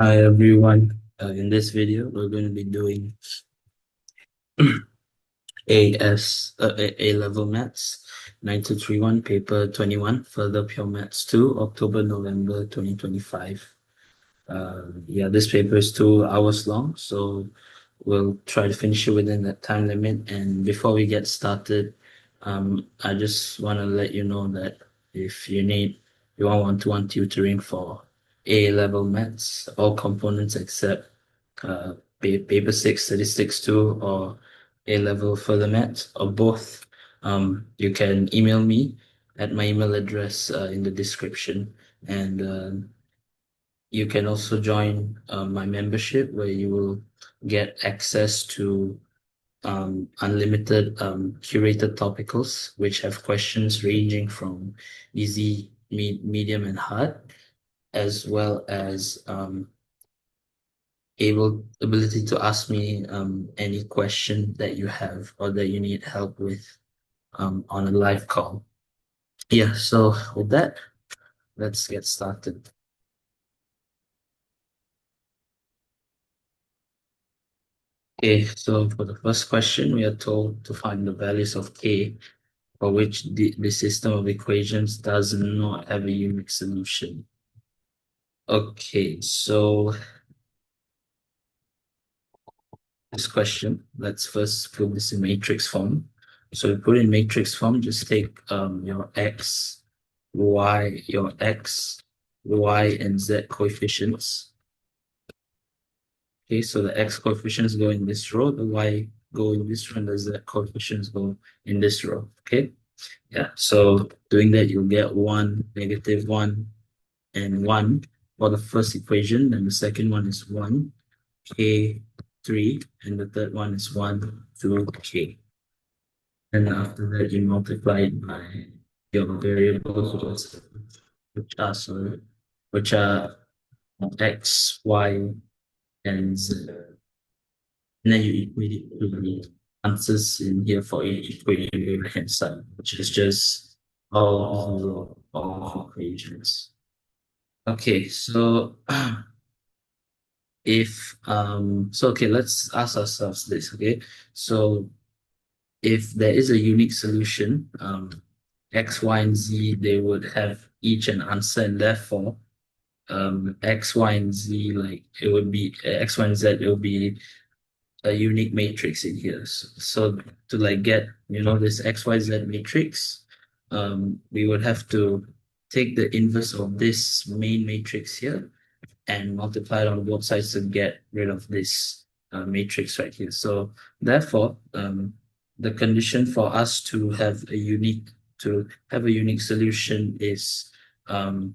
Hi everyone. In this video, we're going to be doing AS A level maths 9231 paper 21, further pure maths 2, October November 2025. Yeah, this paper is 2 hours long, so we'll try to finish it within that time limit. And before we get started, I just want to let you know that if you want one-to-one tutoring for A level maths, all components except paper 6, statistics 2, or A level further maths, or both, you can email me at my email address in the description. And you can also join my membership where you will get access to unlimited curated topicals, which have questions ranging from easy, medium, and hard, as well as ability to ask me any question that you have or that you need help with on a live call. Yeah, so with that, let's get started. Okay, so for the first question, we are told to find the values of k for which the system of equations does not have a unique solution. Okay, so this question, let's first put this in matrix form. So we put in matrix form, just take your x, y, and z coefficients. Okay, so the x coefficients go in this row, the y go in this row, and the z coefficients go in this row. Okay, yeah. So doing that, you'll get 1, -1, and 1 for the first equation, and the second one is 1, k, 3, and the third one is 1, 2, k. And after that, you multiply it by your variables, which are x, y, and z. And then you equate it to the answers in here for each equation on the right hand side, which is just all equations. Okay, so okay, let's ask ourselves this. Okay, so if there is a unique solution, x, y, and z, they would have each an answer, and therefore x, y, and z, like it would be x, y, and z, it would be a unique matrix in here. So to like get this x, y, z matrix, we would have to take the inverse of this main matrix here and multiply it on both sides to get rid of this matrix right here. So therefore, the condition for us to have a unique solution is to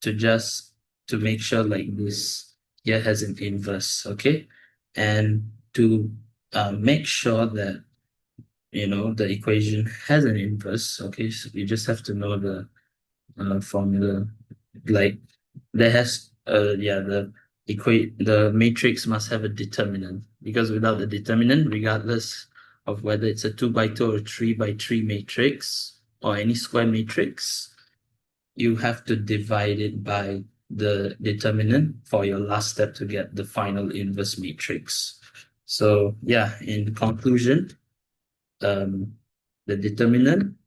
just to make sure like this here has an inverse, okay, and to make sure that the equation has an inverse, okay. So you just have to know the formula, like there has the matrix must have a determinant, because without the determinant, regardless of whether it's a 2 by 2 or 3 by 3 matrix or any square matrix, you have to divide it by the determinant for your last step to get the final inverse matrix. So yeah, in conclusion, the determinant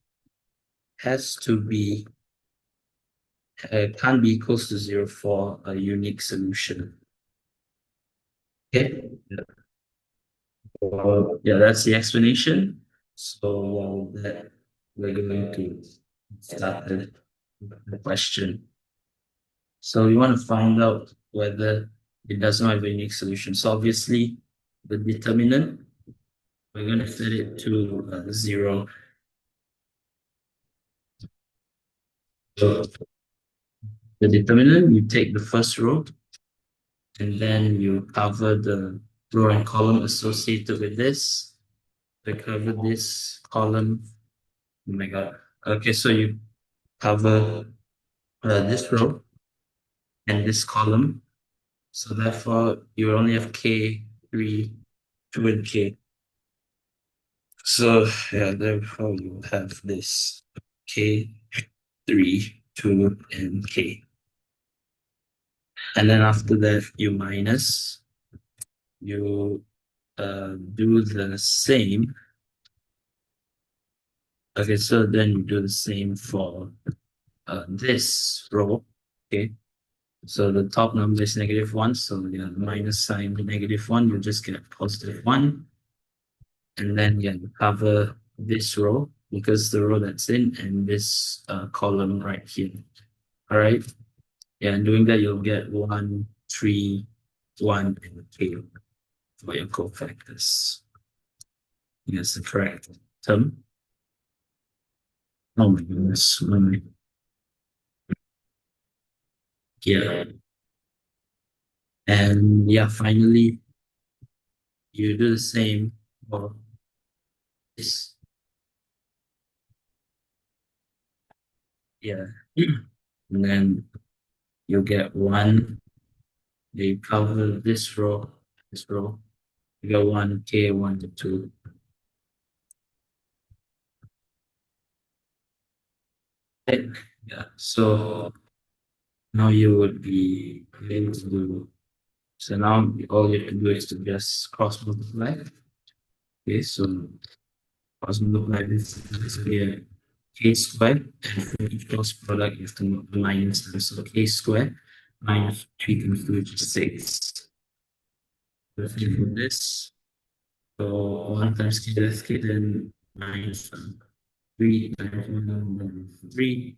has to be can't be equals to 0 for a unique solution. Okay. Yeah, that's the explanation. So that we're going to start the question. So we want to find out whether it does not have a unique solution. So obviously, the determinant, we're going to set it to 0. So the determinant, you take the first row, and then you cover the row and column associated with this. I cover this column. Oh my God. Okay, so you cover this row and this column. So therefore, you only have k, 3, 2, and k. So yeah, therefore you have this k, 3, 2, and k. And then after that, you minus, you do the same. Okay, so then you do the same for this row. Okay, so the top number is -1, so the minus sign the -1, you just get +1. And then you cover this row because the row that's in and this column right here. All right. Yeah, and doing that, you'll get 1, 3, 1, and k for your cofactors. That's the correct term. Oh my goodness. Yeah. And yeah, finally, you do the same for this. Yeah. And then you'll get 1. You cover this row, this row. You get 1, k, 1, 2. Yeah. So now you would be able to do. So now all you can do is to just cross multiply. Okay, so cross multiply this will be a k squared, and for each cross product you have to minus them. So k squared minus 3 times 2, which is 6. So if you do this, so 1 times k, that's k, then minus 3 times 1, then 3.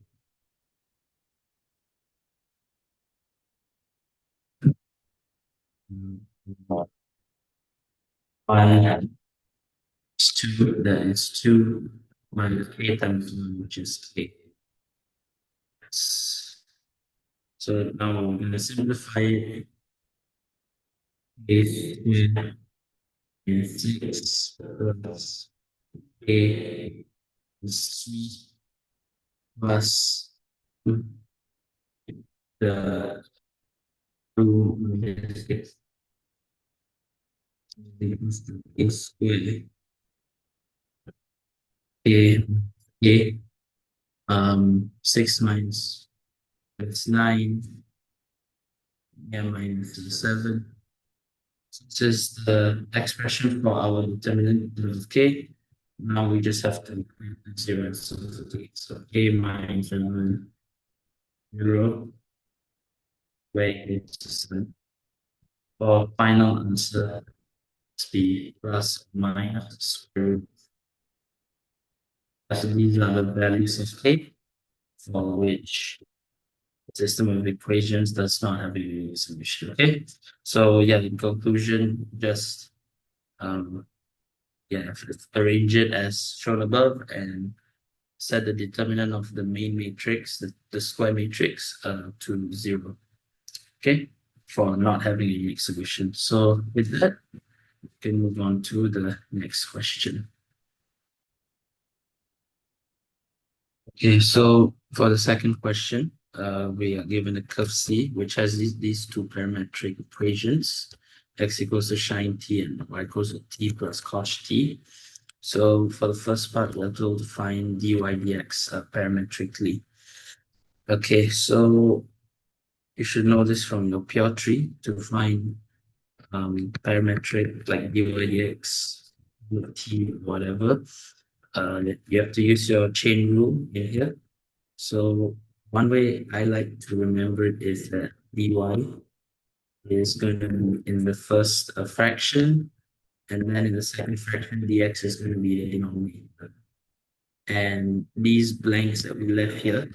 One is 2, then it's 2 minus k times 1, which is k. So now I'm going to simplify it. Is in 6 plus a is 3 plus the 2 minus 6 equals to a squared. A, a, 6 minus, that's 9, yeah, minus 7. This is the expression for our determinant of k. Now we just have to include 0. So k minus 0, where it's for final answer to be plus or minus square root. So these are the values of k for which the system of equations does not have a unique solution. Okay, so yeah, in conclusion, just yeah, arrange it as shown above and set the determinant of the main matrix, the square matrix, to 0. Okay, for not having a unique solution. So with that, we can move on to the next question. Okay, so for the second question, we are given a curve C, which has these two parametric equations, x equals to sine t and y equals to t plus cos t. So for the first part, we're told to find dy dx parametrically. Okay, so you should know this from your pure tree to find parametric like dy dx, t, whatever. You have to use your chain rule in here. So one way I like to remember it is that dy is going to be in the first fraction, and then in the second fraction, dx is going to be a denominator. And these blanks that we left here,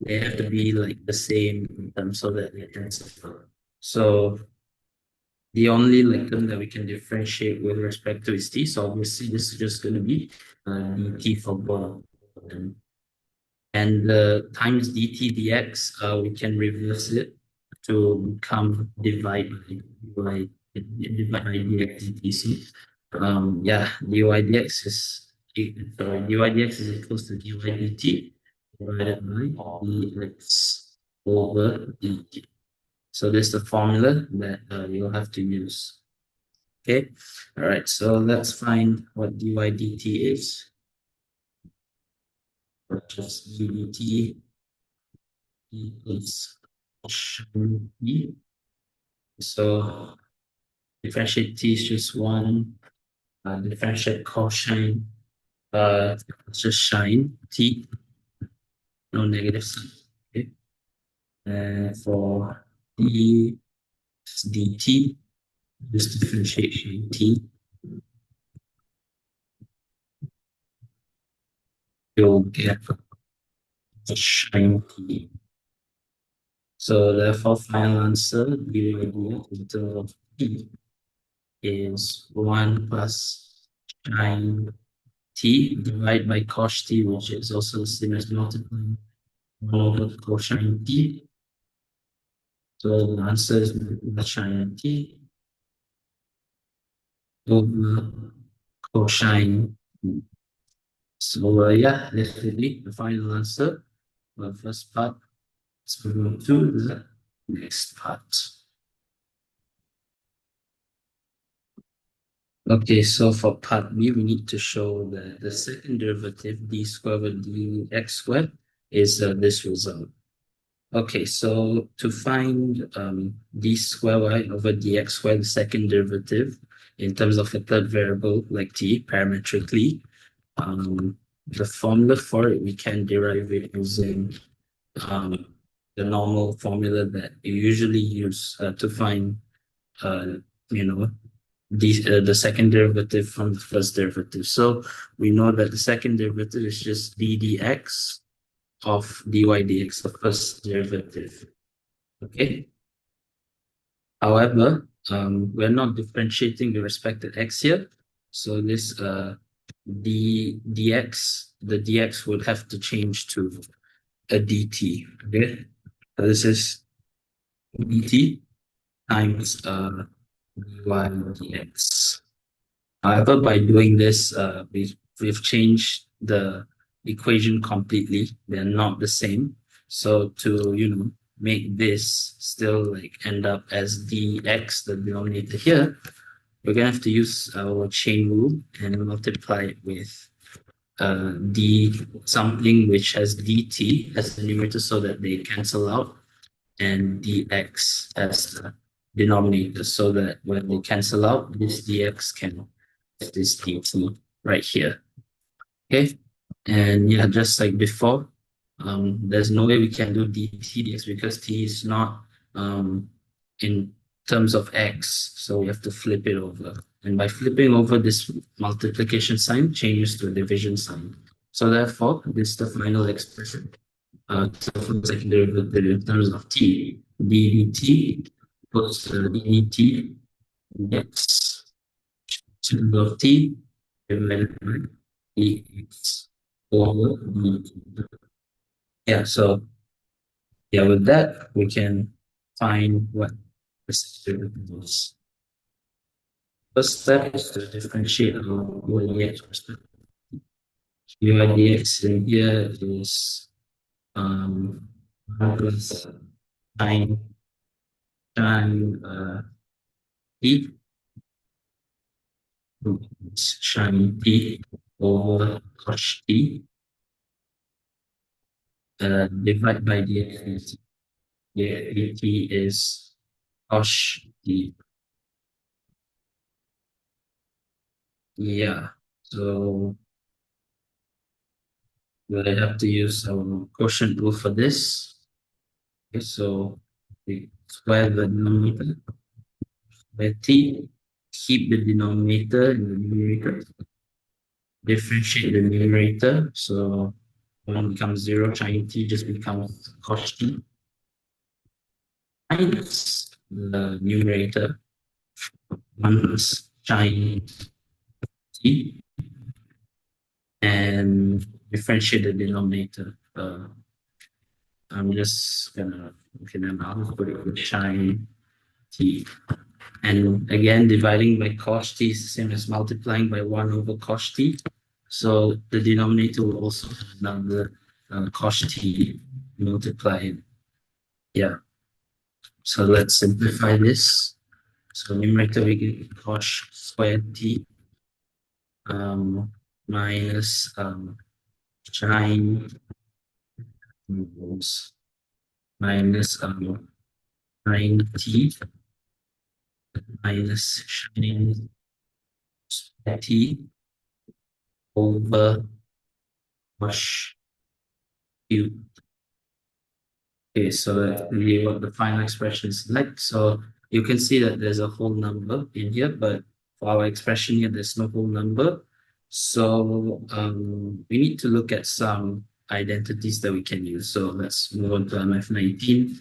they have to be like the same in terms so that they cancel. So the only like term that we can differentiate with respect to is t. So obviously this is just going to be dt for both of them. And times dt dx, we can reverse it to become divide by dx dt. So yeah, dy dx is equals to dy dt divided by dx over dt. So this is the formula that you'll have to use. Okay, all right. So let's find what dy dt is. Just dt equals shine t. So differentiate t is just one. Differentiate cosine, it's just shine t, no negative sign. Okay. And for d, it's dt, just differentiate shine t. You'll get the shine t. So therefore, final answer, the idea in terms of t is 1 plus sine t divided by cos t, which is also the same as multiplying 1 over cosine t. So the answer is sine t over cosine t. So yeah, definitely the final answer for the first part. Let's move on to the next part. Okay, so for part B, we need to show that the second derivative, d squared over dx squared, is this result. Okay, so to find d squared y over dx squared, the second derivative, in terms of a third variable like t, parametrically, the formula for it, we can derive it using the normal formula that you usually use to find, uh, you know, the second derivative from the first derivative. So we know that the second derivative is just d dx of dy dx, the first derivative. Okay. However, we're not differentiating the respective x here. So this the dx would have to change to a dt. Okay. So this is dt times dy dx. However, by doing this, we've changed the equation completely. They're not the same. So to, make this still like end up as dx, the denominator here, we're gonna have to use our chain rule and multiply it with d something which has dt as the numerator so that they cancel out, and dx as the denominator so that when they cancel out, this dx can get this dt right here. Okay. And yeah, just like before, there's no way we can do dt dx because t is not in terms of x, so we have to flip it over. And by flipping over, this multiplication sign changes to a division sign. So therefore, this is the final expression. So for the second derivative in terms of t, d dt equals dt x to the of t divided by dx over dt. Yeah, so yeah, with that, we can find what the second derivative is. First step is to differentiate our dx respect. dx in here is 1 plus sine t sine t over cos t divided by dx. Dt is cos t. Yeah, so we'll have to use our quotient rule for this. Okay, so we square the denominator by t, keep the denominator in the numerator, differentiate the numerator. So 1 becomes 0, sine t just becomes cos t minus the numerator 1 plus sine t and differentiate the denominator. I'm just gonna, okay, then I'll put it with sine t. And again, dividing by cos t is the same as multiplying by 1 over cos t. So the denominator will also have another cos t multiplied. Yeah. So let's simplify this. So numerator we get cos squared t minus sine minus Shine T minus shine T over wash Q. Okay, so that's really what the final expression is like. So you can see that there's a whole number in here, but for our expression here, there's no whole number. So we need to look at some identities that we can use. So let's move on to MF19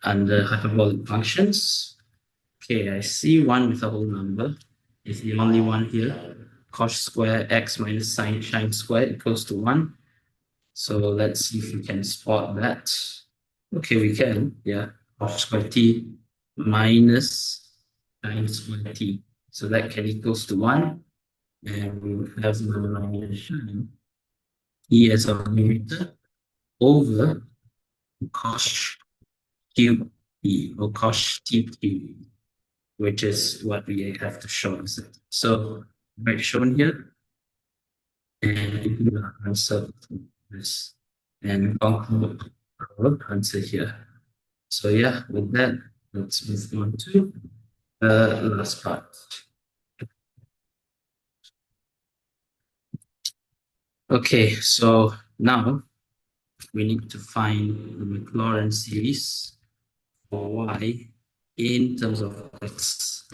under hyperbolic functions. Okay, I see one with a whole number. It's the only one here. Cos square x minus sine square equals to 1. So let's see if we can spot that. Okay, we can. Yeah. Cos square t minus sine square t. So that can equals to 1. And we have the minus e as our numerator over cos cube t or cos t cube, which is what we have to show us. So right shown here, and we do the answer to this and conclude our answer here. So yeah, with that, let's move on to the last part. Okay, so now we need to find the Maclaurin series for y in terms of x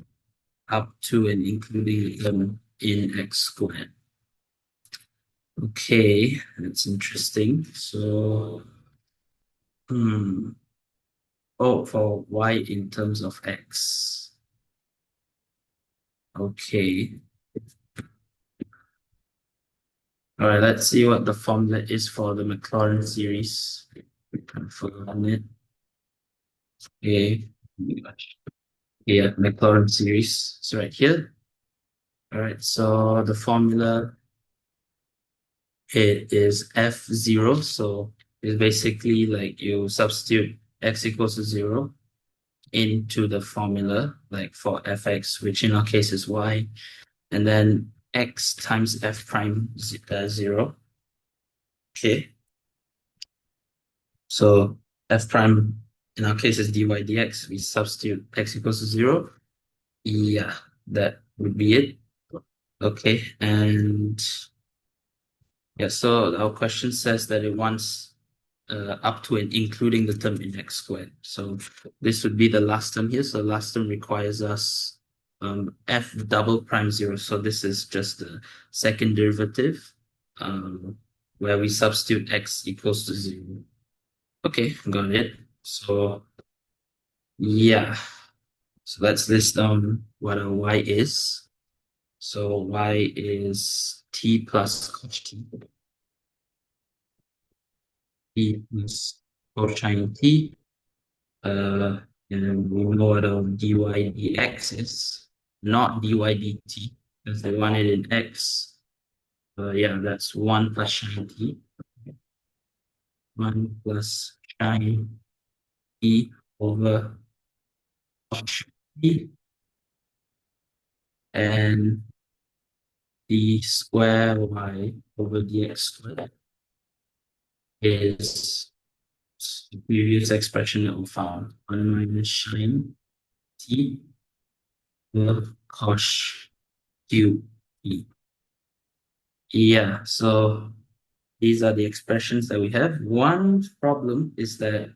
up to and including them in x squared. Okay, that's interesting. So, oh, for y in terms of x. Okay. All right, let's see what the formula is for the Maclaurin series. We can follow on it. Okay. Yeah, Maclaurin series. It's right here. All right, so the formula, it is F0. So it's basically like you substitute x equals to 0 into the formula, like for fx, which in our case is y, and then x times f prime 0. Okay. So f prime in our case is dy dx. We substitute x equals to 0. Yeah, that would be it. Okay, and yeah, so our question says that it wants up to and including the term in x squared. So this would be the last term here. So last term requires us f double prime 0. So this is just the second derivative where we substitute x equals to 0. Okay, got it. So yeah, so let's list down what our y is. So y is t plus cos t plus cosine t. And we know what our dy dx is, not dy dt, because they want it in x. Yeah, that's 1 plus shine t. 1 plus shine t over cos t. And the square y over dx squared is the previous expression that we found. 1 minus shine t over cos q e. Yeah, so these are the expressions that we have. One problem is that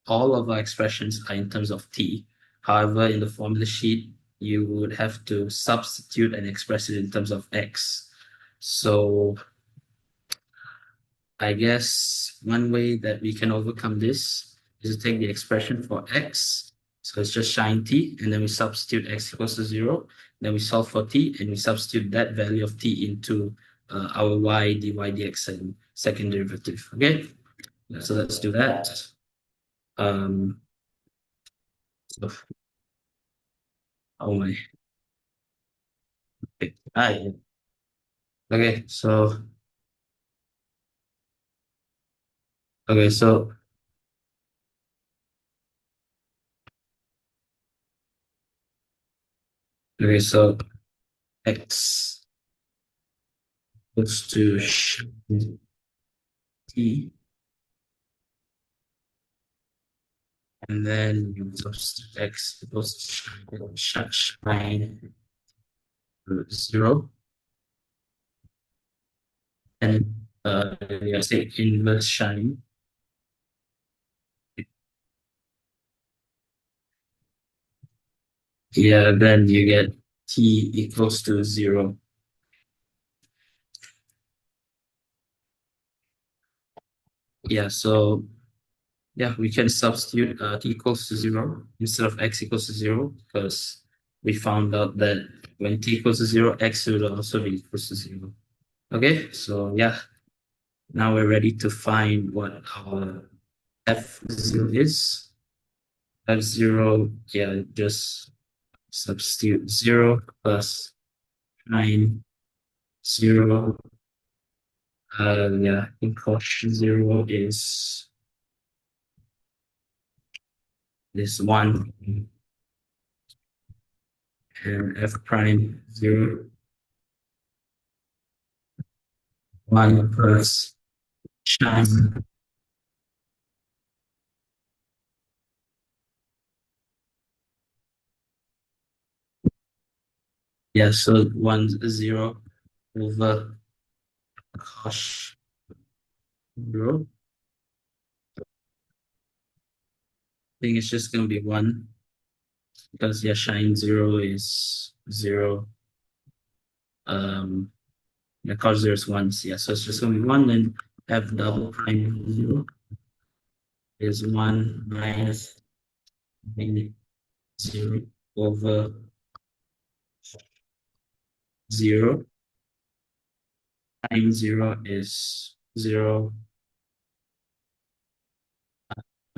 all of our expressions are in terms of t. However, in the formula sheet, you would have to substitute and express it in terms of x. So I guess one way that we can overcome this is to take the expression for x. So it's just shine t, and then we substitute x equals to 0. Then we solve for t, and we substitute that value of t into our y, dy, dx, and second derivative. Okay, so let's do that. Um, so, oh my. Okay, okay, so okay, so okay, so x equals to t and then you substitute x equals shine 0, and you say inverse shine. Yeah, then you get t equals to 0. Yeah, so yeah, we can substitute t equals to 0 instead of x equals to 0, because we found out that when t equals to 0, x would also be equals to 0. Okay, so yeah, now we're ready to find what our f0 is. F0, yeah, just substitute 0 plus 9, 0. Yeah, I think cosh 0 is this 1, and f prime 0, 1 plus shine. Yeah, so 1 0 over cosh 0. I think it's just going to be 1, because yeah, shine 0 is 0. Yeah, cos 0 is 1. Yeah, so it's just going to be 1. Then f double prime 0 is 1 minus 0 over 0. Time 0 is 0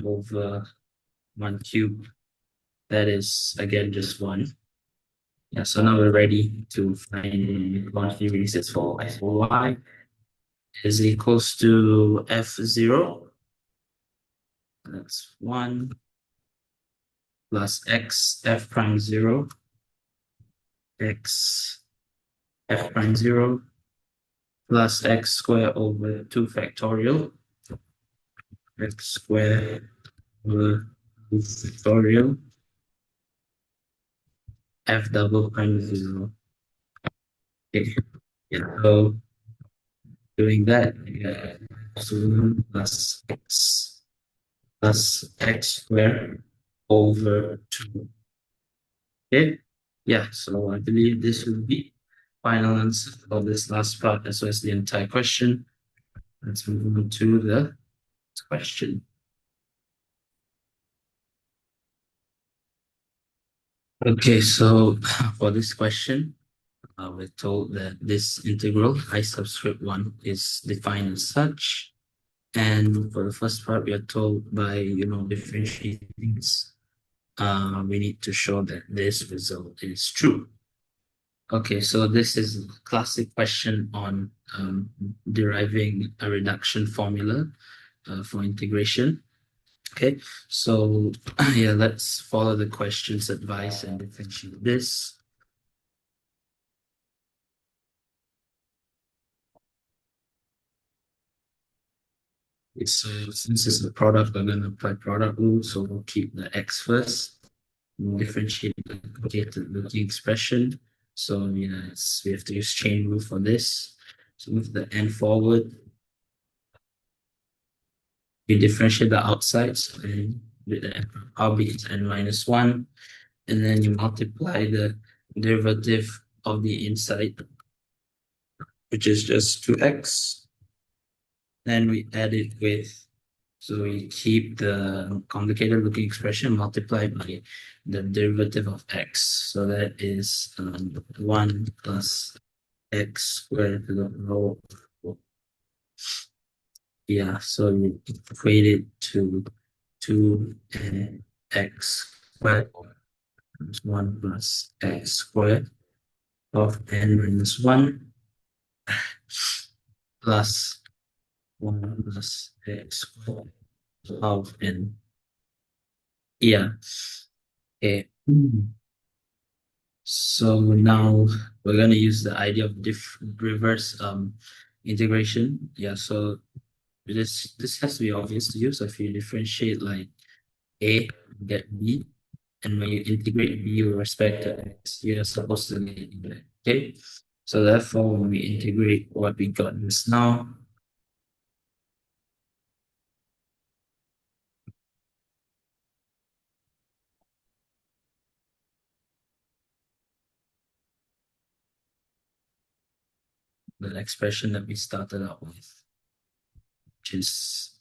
over 1 cube. That is, again, just 1. Yeah, so now we're ready to find quantity resets for x or y is equals to f0. That's 1 plus x f prime 0, x f prime 0 plus x squared over 2 factorial, x squared over 2 factorial, f double prime 0. Okay. Yeah, so doing that, yeah, so 1 plus x squared over 2. Okay. Yeah, so I believe this will be final answer for this last part as well as the entire question. Let's move on to the next question. Okay, so for this question, we're told that this integral, I subscript 1, is defined as such. And for the first part, we are told by, differentiating things, we need to show that this result is true. Okay, so this is a classic question on deriving a reduction formula for integration. Okay, so yeah, let's follow the question's advice and differentiate this. So since it's a product, we're going to apply product rule. So we'll keep the x first. We'll differentiate the complicated looking expression. So we have to use chain rule for this. So move the n forward. We differentiate the outsides and with the r is n minus 1. And then you multiply the derivative of the inside, which is just 2x. Then we add it with, so we keep the complicated looking expression multiplied by the derivative of x. So that is 1 plus x squared to the row. Yeah, so you equate it to 2x squared times 1 plus x squared of n minus 1 plus 1 plus x squared of n. Yeah. Okay. So now we're going to use the idea of reverse integration. Yeah, so this has to be obvious to you. So if you differentiate like A, you get B. And when you integrate B with respect to X, you're supposed to get Y. Okay? So therefore, when we integrate what we got just now, the expression that we started out with, which is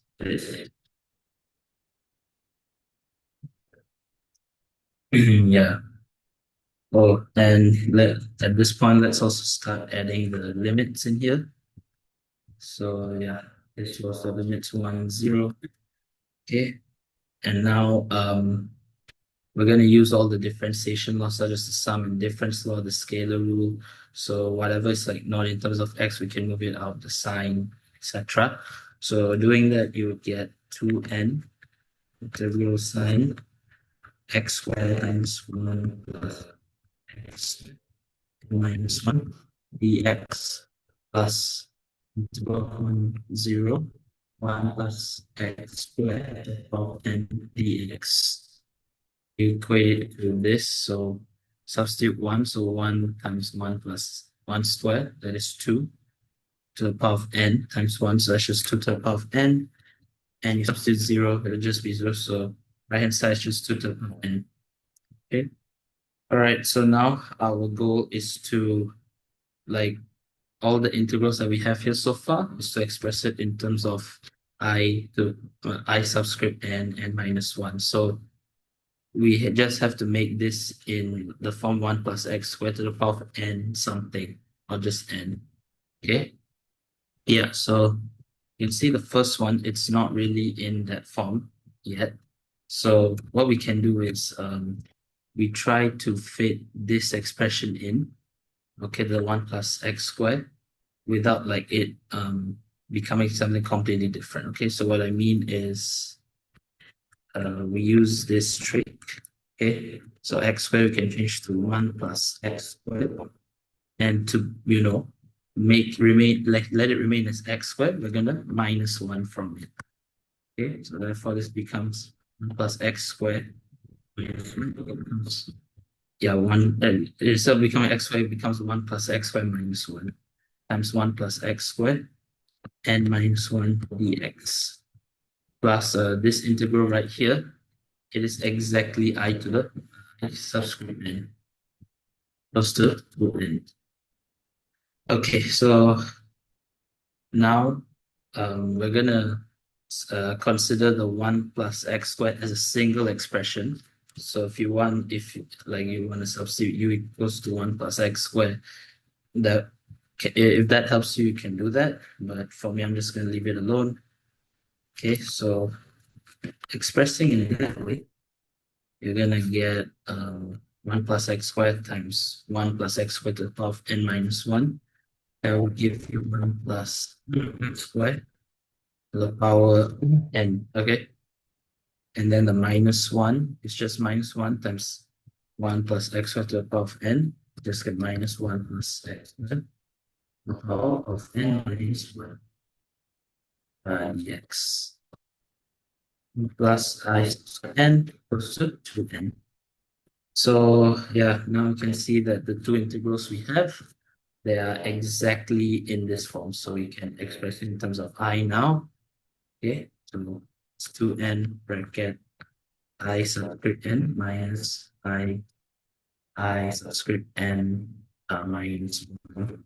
yeah. Oh, and at this point, let's also start adding the limits in here. So yeah, this was the limits 1, 0. Okay. And now we're going to use all the differentiation laws, such as the sum and difference law, the scalar rule. So whatever is like not in terms of x, we can move it out, the sign, etc. So doing that, you would get 2n integral sine x squared times 1 plus x minus 1 dx plus integral 1, 0, 1 plus x squared of n dx. You equate it to this, so substitute 1, so 1 times 1 plus 1 squared, that is 2 to the power of n times 1, so that's just 2 to the power of n, and you substitute 0, it'll just be 0, so right hand side is just 2 to the power of n. Okay. All right, so now our goal is to, like, all the integrals that we have here so far is to express it in terms of I subscript n minus 1. So we just have to make this in the form 1 plus x squared to the power of n something, or just n. Okay? Yeah, so you can see the first one, it's not really in that form yet. So what we can do is we try to fit this expression in, okay, the 1 plus x squared, without like it becoming something completely different. Okay, so what I mean is we use this trick. Okay, so x squared we can change to 1 plus x squared, and to let it remain as x squared, we're gonna minus 1 from it. Okay, so therefore this becomes 1 plus x squared minus 1 becomes, yeah, 1, instead of becoming x squared, it becomes 1 plus x squared minus 1 times 1 plus x squared and minus 1 dx plus this integral right here. It is exactly I to the subscript n close to 2n. Okay, so now we're gonna consider the 1 plus x squared as a single expression. So if you want to substitute u equals to 1 plus x squared, that if that helps you, you can do that. But for me, I'm just gonna leave it alone. Okay, so expressing in that way, you're gonna get 1 plus x squared times 1 plus x squared to the power of n minus 1. That will give you 1 plus x squared to the power n. Okay. And then the minus 1 is just minus 1 times 1 plus x squared to the power of n. Just get minus 1 plus x squared to the power of n minus 1 dx plus I n equals to 2n. So yeah, now you can see that the two integrals we have, they are exactly in this form. So we can express it in terms of I now. Okay, so it's 2n bracket I subscript n minus I subscript n minus 1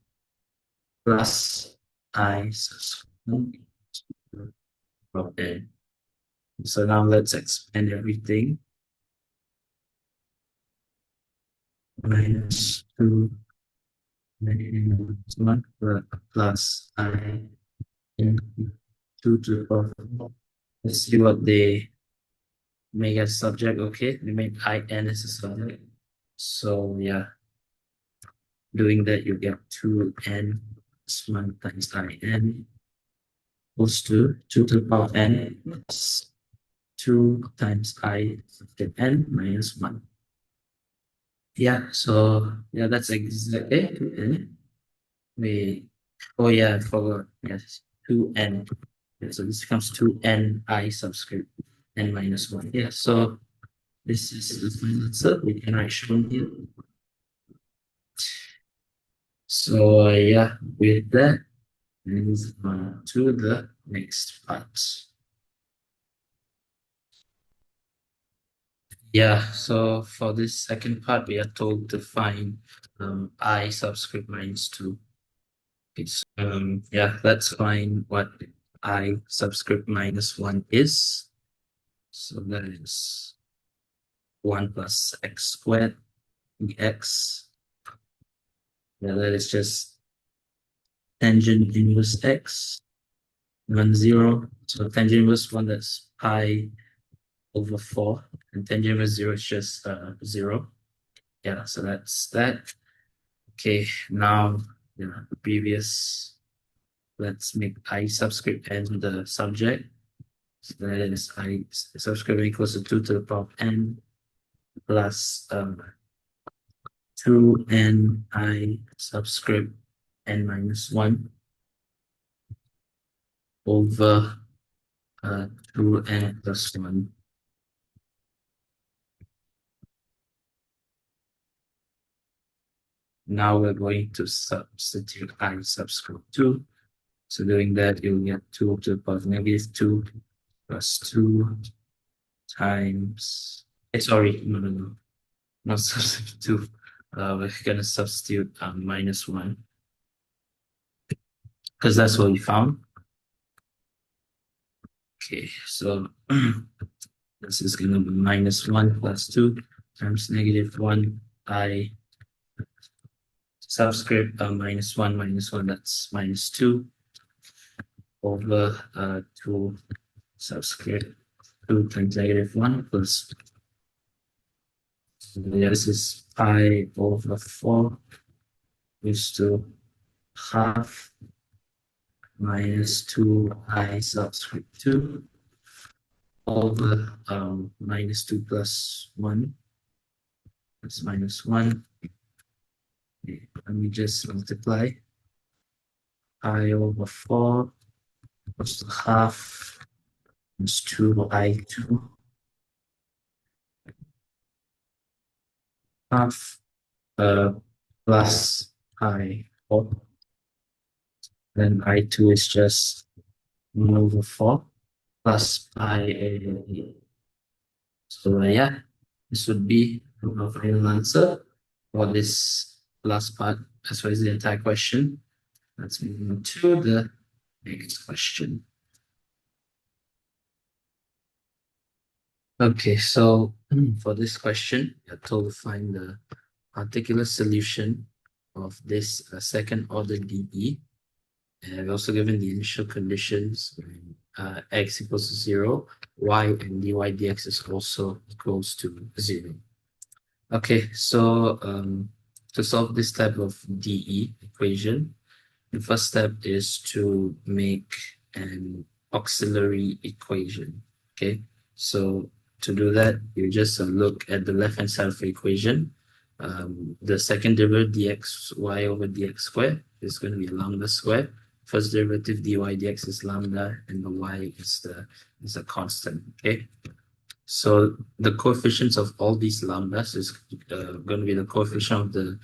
plus I subscript n. So now let's expand everything. Minus 2 minus 1 plus I in 2 to the power of 4. Let's see what they make as subject. Okay, they made in as a subject. So yeah, doing that, you get 2n plus 1 times in equals to 2 to the power of n plus 2 times I subject n minus 1. Yeah, so yeah, that's exactly it. Wait, oh yeah, I forgot. Yes, 2n. Yeah, so this becomes 2n I subscript n minus 1. Yeah, so this is the final answer. We can write shown here. So yeah, with that, move on to the next part. Yeah, so for this second part, we are told to find I subscript minus 2. It's yeah, let's find what I subscript minus 1 is. So that is 1 plus x squared dx. Yeah, that is just tangent inverse x, 1, 0. So tangent inverse 1, that's pi over 4. And tangent inverse 0 is just 0. Yeah, so that's that. Okay, now the previous, let's make I subscript n the subject. So that is I subscript equals to 2 to the power of n plus 2n I subscript n minus 1 over 2n plus 1. Now we're going to substitute I subscript 2. So doing that, you'll get 2 to the power of negative 2 plus 2 times. Sorry, no. Not substitute 2. We're going to substitute minus 1 because that's what we found. Okay, so this is going to be minus 1 plus 2 times negative 1 I subscript minus 1, that's minus 2 over 2 subscript 2 times negative 1 plus, yeah, this is pi over 4 is to half minus 2I subscript 2 over minus 2 plus 1. That's minus 1. Okay, let me just multiply. I over 4 equals to half is 2I2 half plus I4. Then I2 is just 1 over 4 plus I. So yeah, this would be our final answer for this last part as far as the entire question. Let's move on to the next question. Okay, so for this question, you're told to find the particular solution of this second order dE. And we're also given the initial conditions when x equals to 0, y and dy dx is also equals to 0. Okay, so to solve this type of dE equation, the first step is to make an auxiliary equation. Okay, so to do that, you just look at the left-hand side of the equation. The second derivative dxy over dx squared is going to be lambda squared. First derivative dy dx is lambda, and the y is a constant. Okay, so the coefficients of all these lambdas is going to be the coefficient of the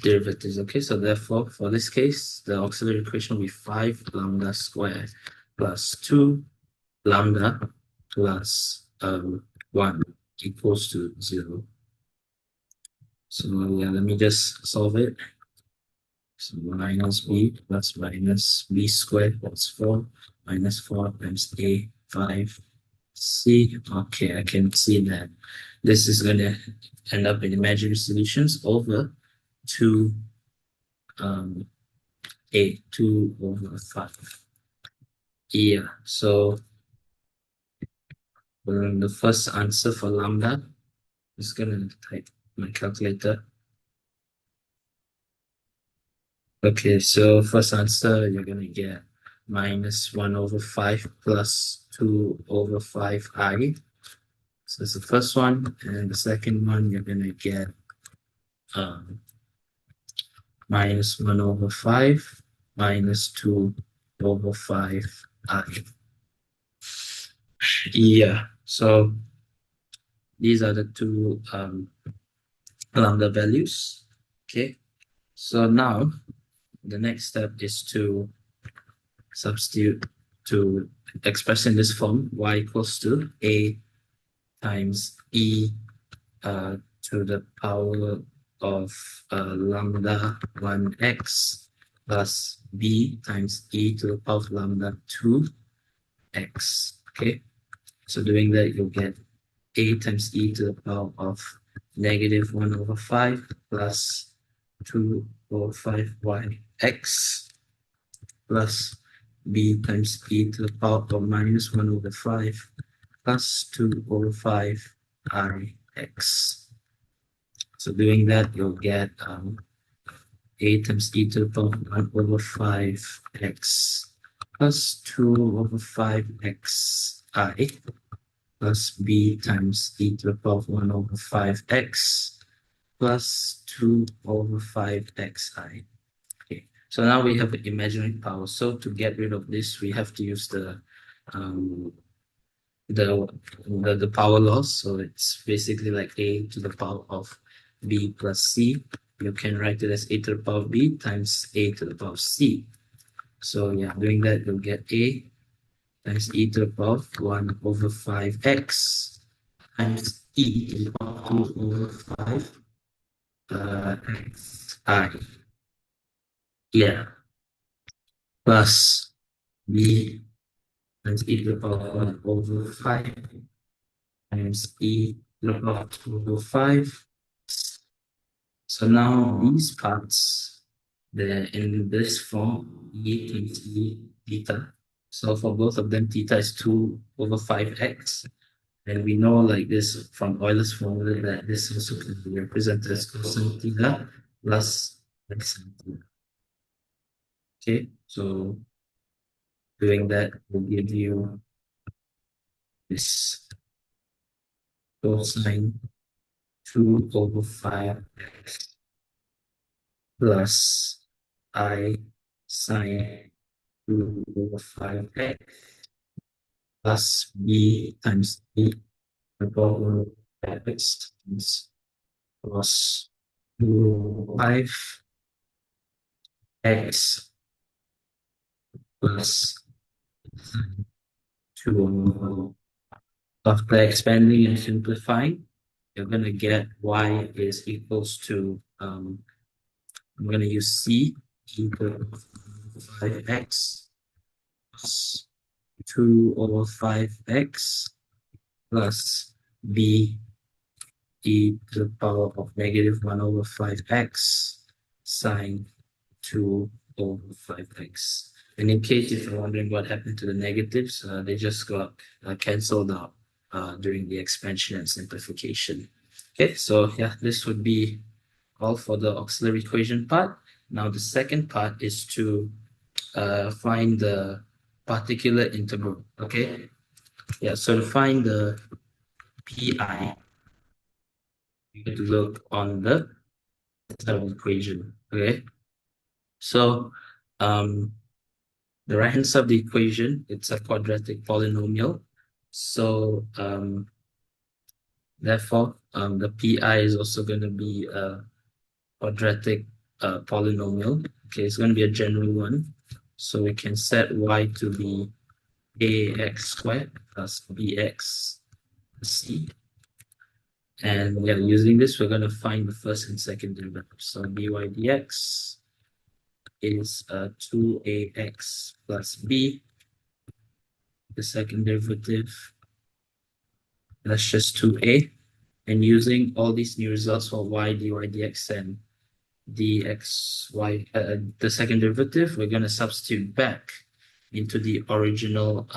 derivatives. Okay, so therefore, for this case, the auxiliary equation will be 5 lambda squared plus 2 lambda plus 1 equals to 0. So yeah, let me just solve it. So minus b plus minus b squared, that's 4, minus 4 times a, 5, c. Okay, I can see that this is going to end up in imaginary solutions over 2 2 over 5. Yeah, so the first answer for lambda is going to type my calculator. Okay, so first answer, you're going to get minus 1 over 5 plus 2 over 5i. So that's the first one. And the second one, you're going to get minus 1 over 5 minus 2 over 5i. Yeah, So these are the two lambda values. Okay. So now the next step is to substitute to express in this form y equals to a times e to the power of lambda 1x plus b times e to the power of lambda 2x. Okay, so doing that, you'll get a times e to the power of negative 1 over 5 plus 2 over 5yx plus b times e to the power of minus 1 over 5 plus 2 over 5 ix. So doing that, you'll get a times e to the power of 1 over 5x plus 2 over 5xi plus b times e to the power of 1 over 5x plus 2 over 5xi. Okay, so now we have the imaginary power. So to get rid of this, we have to use um, the power laws. So it's basically like a to the power of b plus c. You can write it as a to the power of b times a to the power of c. So yeah, doing that, you'll get a times e to the power of 1 over 5x times e to the power of 2 over 5 xi. Yeah, plus b times e to the power of 1 over 5 times e to the power of 2 over 5. So now these parts, they're in this form, e times e theta. So for both of them, theta is 2 over 5x. And we know like this from Euler's formula that this also can be represented as cosine theta plus sine theta. Okay, so doing that will give you this cosine 2 over 5x plus I sine 2 over 5x plus b times e over x times plus 5x plus 2. After expanding and simplifying, you're going to get y is equals to, I'm going to use c equal to 5x plus 2 over 5x plus b e to the power of negative 1 over 5x sine 2 over 5x. And in case if you're wondering what happened to the negatives, they just got cancelled out during the expansion and simplification. Okay, so yeah, this would be all for the auxiliary equation part. Now the second part is to find the particular integral. Okay, yeah, so to find the pi, you have to look on the equation. Okay, so the right hand side of the equation, it's a quadratic polynomial. So therefore, the pi is also going to be a quadratic polynomial. Okay, it's going to be a general one. So we can set y to be ax squared plus bx c. And yeah, using this, we're going to find the first and second derivative. So dy dx is 2ax plus b. The second derivative, that's just 2a. And using all these new results for y, dy, dx, and dxy, the second derivative, we're going to substitute back into the original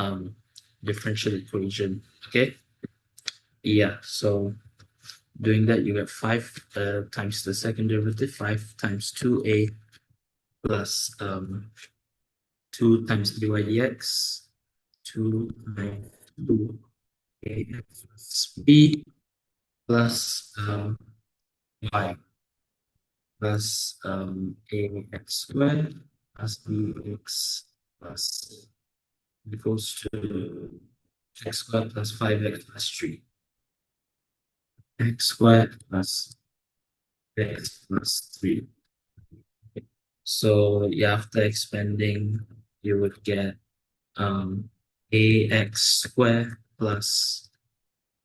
differential equation. Okay? Yeah, so doing that, you get 5 times the second derivative, 5 times 2a plus 2 times dy dx, 2 times 2a plus b plus y plus ax squared plus bx plus equals to x squared plus 5x plus 3. X squared plus x plus 3. So yeah, after expanding, you would get ax squared plus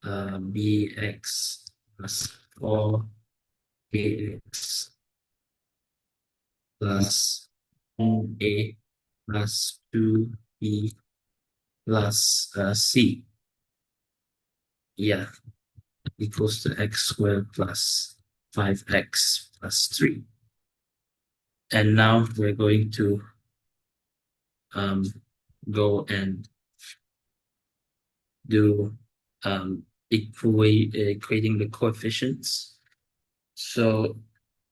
bx plus 4ax plus a plus 2b plus c. Yeah, equals to x squared plus 5x plus 3. And now we're going to go and do equating the coefficients. So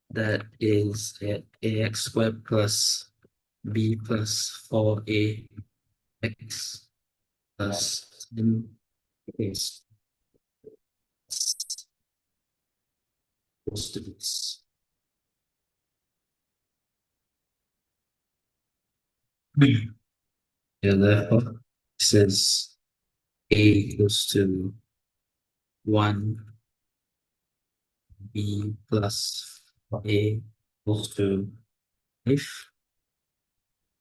that is ax squared plus b plus 4ax plus m is equals to this. Yeah, therefore, this is a equals to 1, b plus a equals to 5,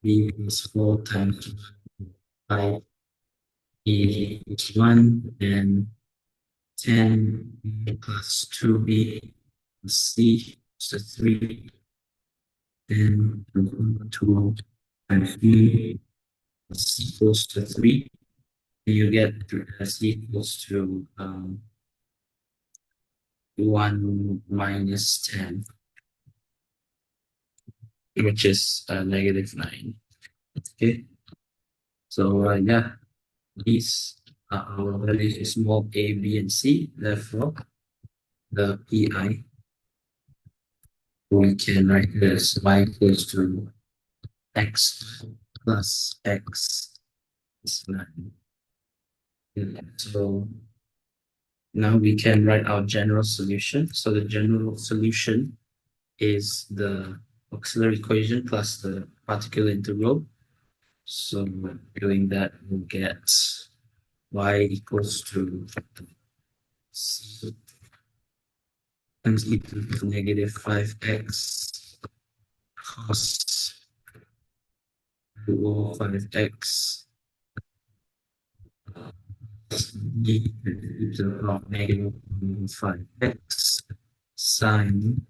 b is 4 times 5, b is 1, and 10 plus 2b plus c is 3, then 2 times b equals to 3. You get c equals to 1 minus 10, which is negative 9. Okay, so yeah, these are our values small a, b, and c. Therefore, the pi we can write this y equals to x plus x is 9. So now we can write our general solution. So the general solution is the auxiliary equation plus the particular integral. So doing that, we'll get y equals to c times e to the negative 5x cos 5x e to the power of negative 5x sine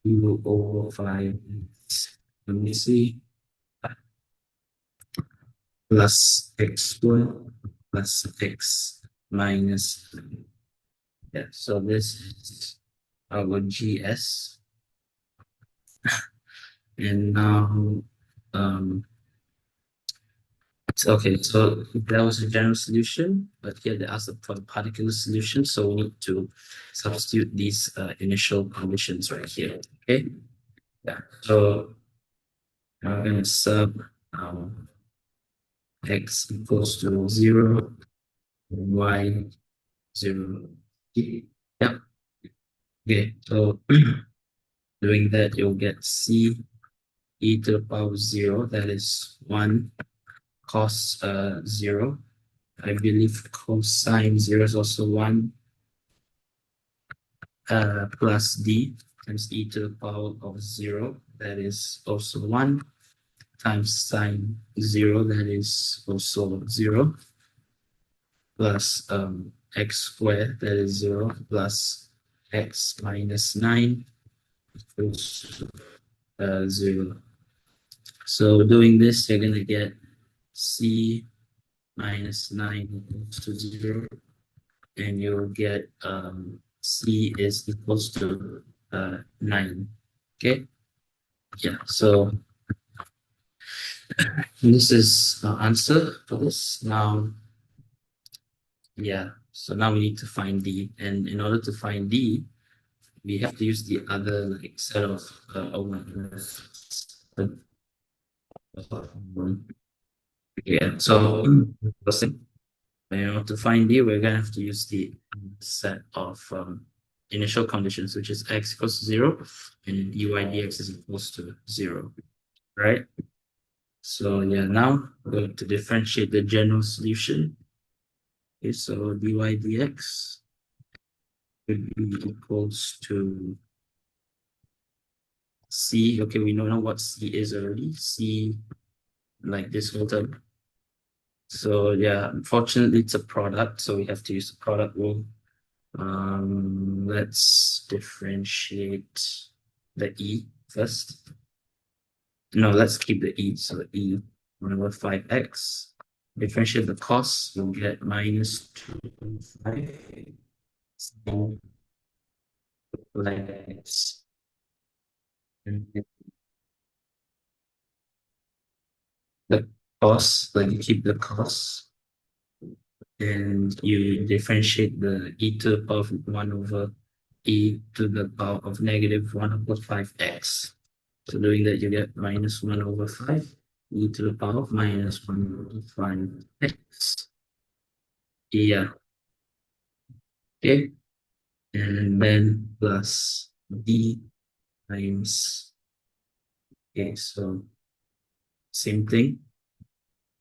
2 over 5x. Let me see. Plus x squared plus x minus. Yeah, so this is our GS. And now, okay, so that was a general solution, but here they asked for the particular solution, so we need to substitute these initial conditions right here. Okay, yeah. So I'm going to sub x equals to 0, y 0. Yep. Okay, so doing that, you'll get c e to the power of 0, that is 1 cos 0. I believe cosine 0 is also 1 plus d times e to the power of 0, that is also 1 times sine 0, that is also 0, plus x squared, that is 0, plus x minus 9 equals 0. So doing this, you're going to get c minus 9 equals to 0, and you'll get c is equals to 9. Okay, yeah, so this is our answer for this. Now, yeah, so now we need to find d, and in order to find d, we have to use the other like set of yeah, so in order to find d, we're gonna have to use the set of initial conditions, which is x equals to 0 and dy dx is equals to 0, right? So yeah, now we're going to differentiate the general solution. Okay, so dy dx would be equals to c. Okay, we know now what c is already. C, like this whole term. So yeah, unfortunately it's a product, so we have to use the product rule. Let's differentiate the e first. No, let's keep the e. So e 1 over 5x. Differentiate the cos, you'll get minus 2 5. So let's the cos, like you keep the cos, and you differentiate the e to the power of 1 over e to the power of negative 1 over 5x. So doing that, you get minus 1 over 5 e to the power of minus 1 over 5x. Yeah, okay. And then plus d times, okay, so same thing.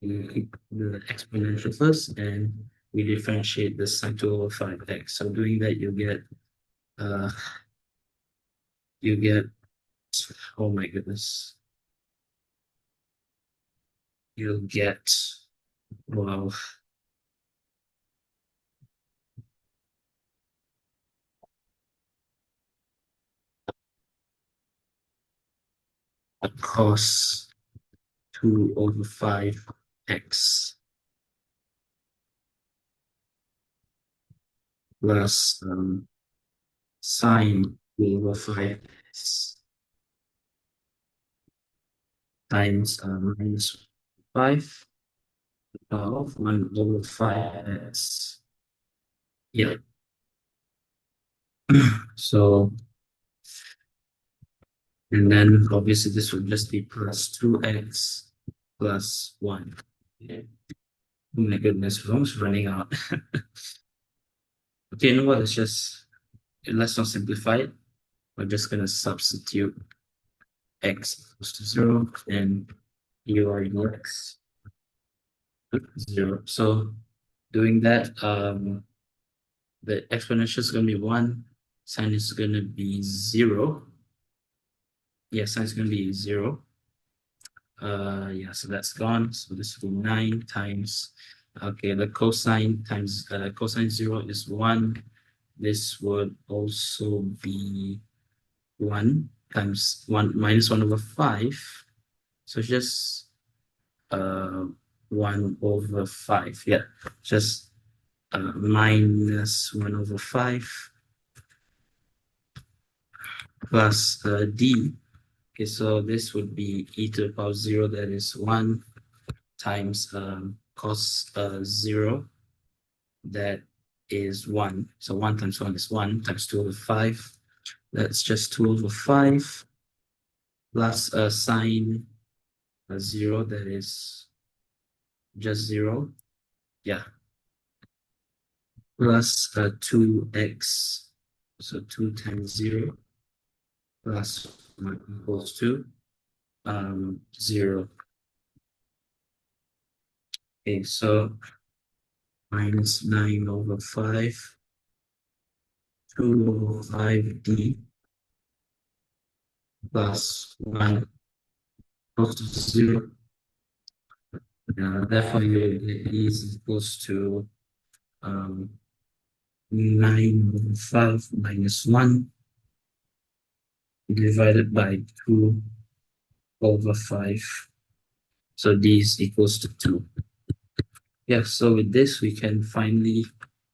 We keep the exponential first and we differentiate the sine 2 over 5x. So doing that, uh, you get, oh my goodness, you'll get, wow, a cos 2 over 5x plus sine 2 over 5x times minus 5 of 1 over 5x. Yeah. So, and then obviously this would just be plus 2x plus 1. Yeah. Oh my goodness, we're almost running out. Okay, you know what? Let's not simplify it. We're just going to substitute x equals to 0 and ui dx 0. So doing that, the exponential is going to be 1, sine is going to be 0. Yeah, sine is going to be 0. Yeah, so that's gone. So this will be 9 times, okay, the cosine times, cosine 0 is 1. This would also be 1 times 1 minus 1 over 5. So it's just 1 over 5. Yeah, just minus 1 over 5 plus d. Okay, so this would be e to the power 0, that is 1 times cos 0, that is 1. So 1 times 1 is 1 times 2 over 5. That's just 2 over 5 plus sine 0, that is just 0. Yeah, plus 2x. So 2 times 0 plus 1 equals to 0. Okay, so minus 9 over 5, 2 over 5d plus 1 equals to 0. Therefore, e is equals to 9 over 5 minus 1 divided by 2 over 5. So d is equals to 2. Yeah, so with this, we can finally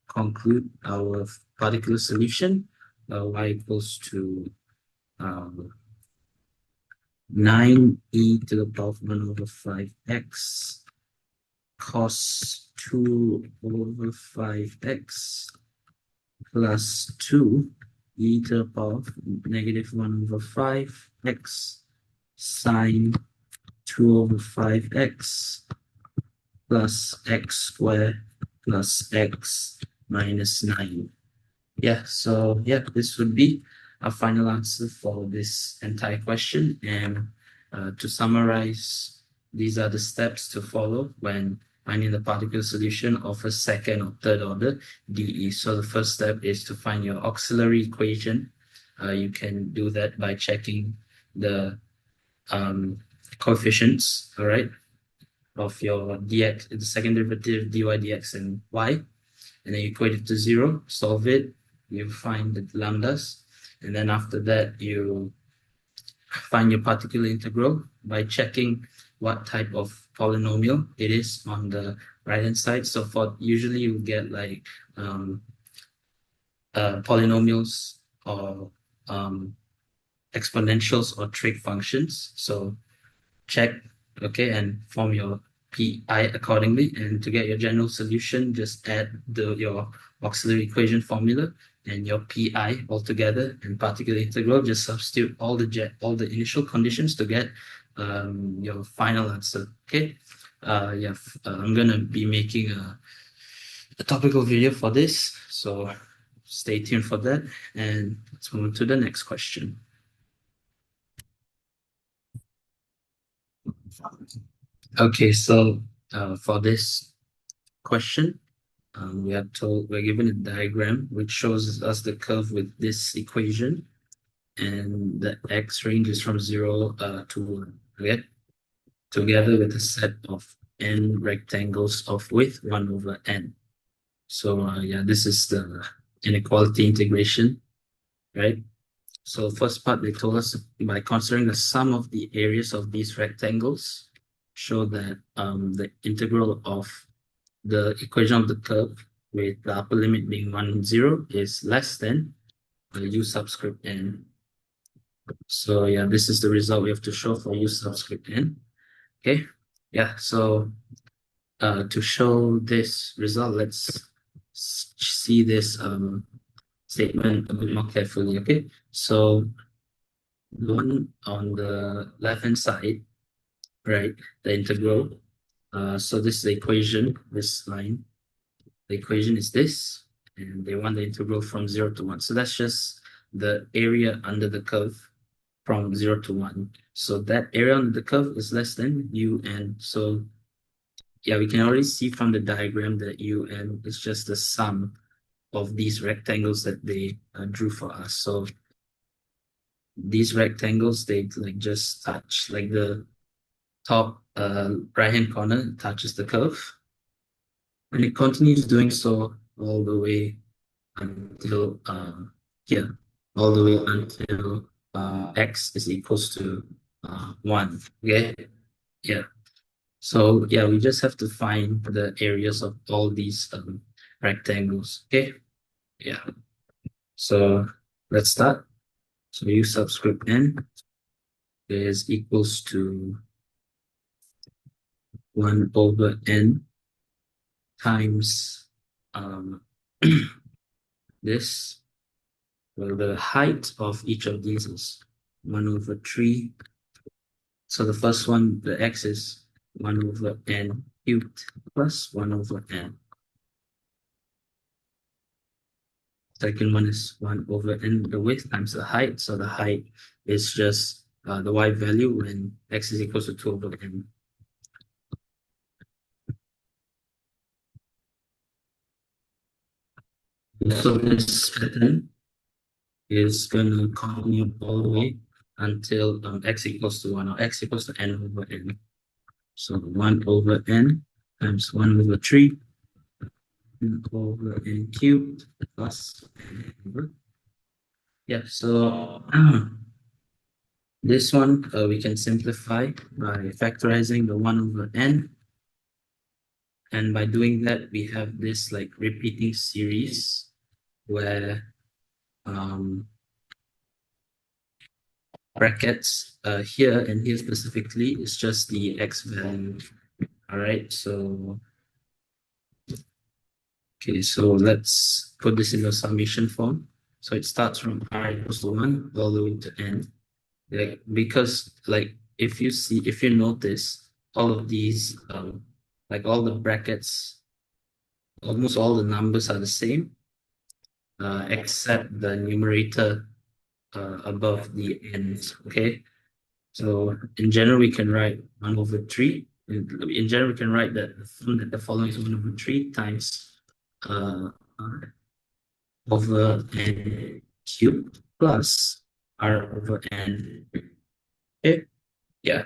conclude our particular solution. Y equals to 9e to the power of 1 over 5x cos 2 over 5x plus 2 e to the power of negative 1 over 5x sine 2 over 5x plus x squared plus x minus 9. Yeah, so yeah, this would be our final answer for this entire question. And to summarize, these are the steps to follow when finding the particular solution of a second or third order DE. So the first step is to find your auxiliary equation. You can do that by checking the coefficients, all right, of your dx, the second derivative dy dx and y, and then you equate it to 0, solve it, you find the lambdas, and then after that you find your particular integral by checking what type of polynomial it is on the right hand side. So for usually you get like polynomials or exponentials or trig functions. So check, okay, and form your pi accordingly. And to get your general solution, just add your auxiliary equation formula and your pi altogether and particular integral. Just substitute all the initial conditions to get your final answer. Okay. I'm gonna be making a topical video for this, so stay tuned for that. And let's move to the next question. Okay, so for this question, we're given a diagram which shows us the curve with this equation, and the x range is from 0 to 1, okay? Together with a set of n rectangles of width 1 over n. So this is the inequality integration, right? So first part, they told us by considering the sum of the areas of these rectangles, show that the integral of the equation of the curve with the upper limit being 1, 0 is less than u subscript n. So yeah, this is the result we have to show for u subscript n. Okay, yeah, so to show this result, let's see this statement a bit more carefully. Okay, so the one on the left hand side, right, the integral. So this is the equation, this line. The equation is this, and they want the integral from 0 to 1. So that's just the area under the curve from 0 to 1. So that area under the curve is less than un. So yeah, we can already see from the diagram that un is just the sum of these rectangles that they drew for us. So these rectangles, they like just touch, like the top right hand corner touches the curve, and it continues doing so all the way until here, all the way until x is equals to 1. Okay, yeah. So yeah, we just have to find the areas of all these rectangles. Okay, yeah. So let's start. So u subscript n is equals to 1 over n times this. Well, the height of each of these is 1 over 3. So the first one, the x is 1 over n cubed plus 1 over n. Second one is 1 over n, the width times the height. So the height is just the y value when x is equal to 2 over n. So this pattern is going to continue all the way until x equals to 1, or x equals to n over n. So 1 over n times 1 over 3 over n cubed plus n over. Yeah, so this one we can simplify by factorizing the 1 over n. And by doing that, we have this like repeating series where brackets here and here specifically is just the x value. All right, so okay, so let's put this in a summation form. So it starts from r equals to 1 all the way to n. Like, because like if you notice all of these like all the brackets, almost all the numbers are the same except the numerator above the ends. Okay, so in general we can write 1 over 3 in general, we can write that the following is 1/3 times r over n cubed plus r over n. Okay, yeah.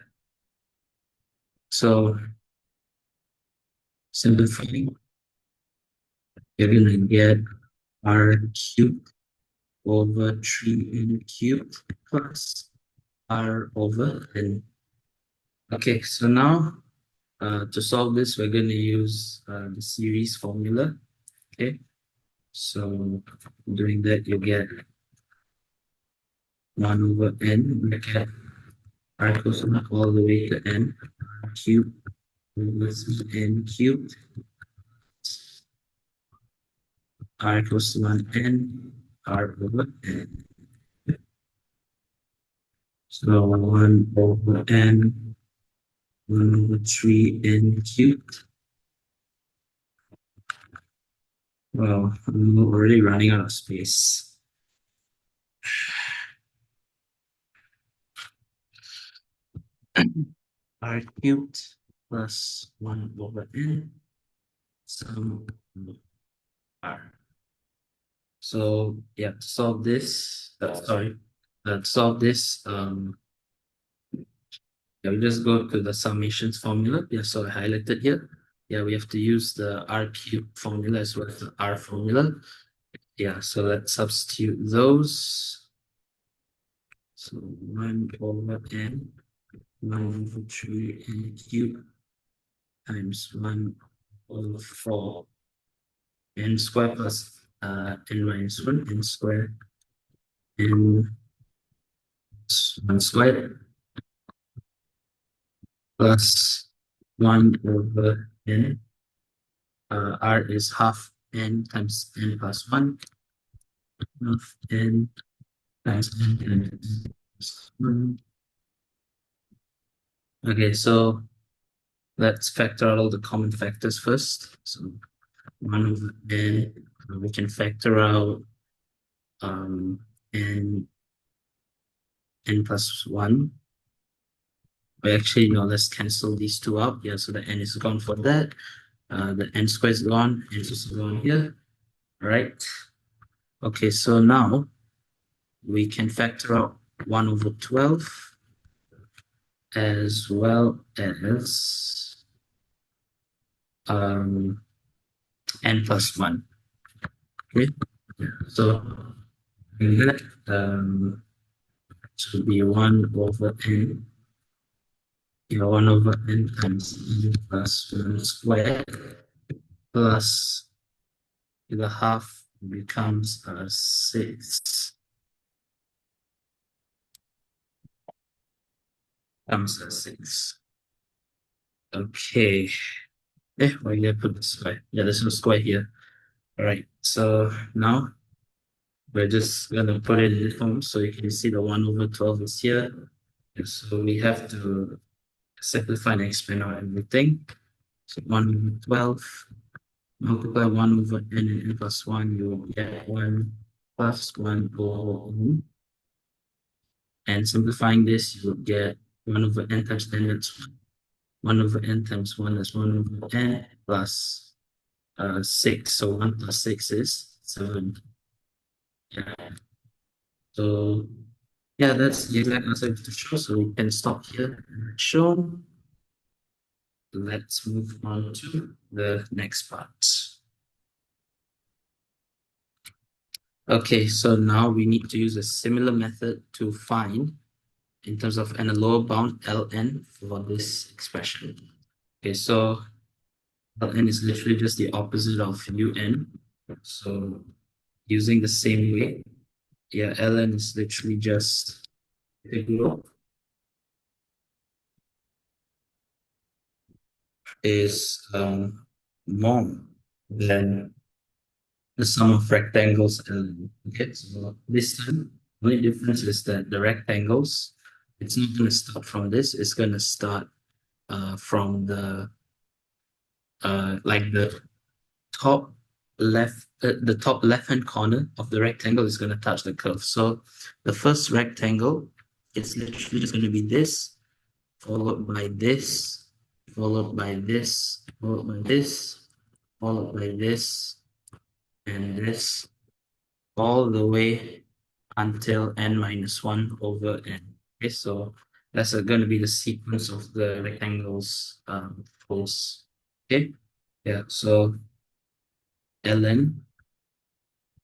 So simplifying, you're gonna get r cubed over 3n cubed plus r over n. Okay, so now to solve this, we're going to use the series formula. Okay, so doing that, you get 1 over n, bracket r equals to all the way to n, r cubed over n cubed, r equals to 1n, r over n. So 1 over n, 1 over 3n cubed. Well, I'm already running out of space. R cubed plus 1 over n sum of r. So yeah, to solve this, to solve this, yeah, we just go to the summations formula. Yeah, so I highlighted here. Yeah, we have to use the r cubed formula as well as the r formula. Yeah, so let's substitute those. So 1 over n, 1 over 3n cubed times 1 over 4 n square plus n minus 1 n square n 1 square plus 1 over n. R is half n times n plus 1, half n times n times 1. Okay, so let's factor out all the common factors first. So 1 over n, we can factor out n plus 1. But actually, no, let's cancel these two out. Yeah, so the n is gone for that. The n square is gone, n is gone here. All right. Okay, so now we can factor out 1 over 12 as well as n plus 1. Okay, so that should be 1 over n. Yeah, 1 over n times n plus 1 squared plus the half becomes 6. Comes 6. Okay. Why did I put the square? Yeah, there's no square here. All right. So now we're just gonna put it in form so you can see the 1 over 12 is here. And so we have to simplify and expand out everything. So 1 over 12, multiply 1 over n and n plus 1, you will get 1 plus 1 over n. And simplifying this, you will get 1 over n times n, that's 1 over n times 1, that's 1 over n plus 6. So 1 plus 6 is 7. Yeah. So yeah, that's the exact answer to show. So we can stop here and show. Let's move on to the next part. Okay, so now we need to use a similar method to find in terms of an lower bound ln for this expression. Okay, so ln is literally just the opposite of un. So using the same way, yeah, ln is literally just integral is more than the sum of rectangles ln. Okay, so this time, the only difference is that the rectangles, it's not going to start from this, it's going to start from the like the top left hand corner of the rectangle is going to touch the curve. So the first rectangle, it's literally just going to be this followed by this followed by this, followed by this, followed by this, and this, all the way until n minus 1 over n. Okay, so that's going to be the sequence of the rectangle's poles. Okay, yeah, so ln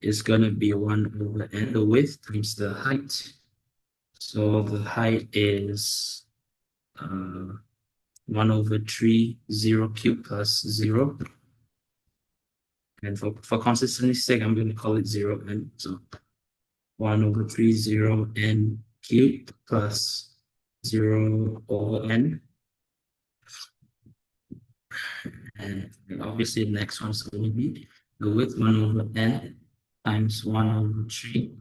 is going to be 1 over n, the width times the height. So the height is 1 over 3, 0 cubed plus 0. And for consistency's sake, I'm going to call it 0n. So 1 over 3, 0 n cubed plus 0 over n. And obviously, the next one's going to be the width 1 over n times 1 over 3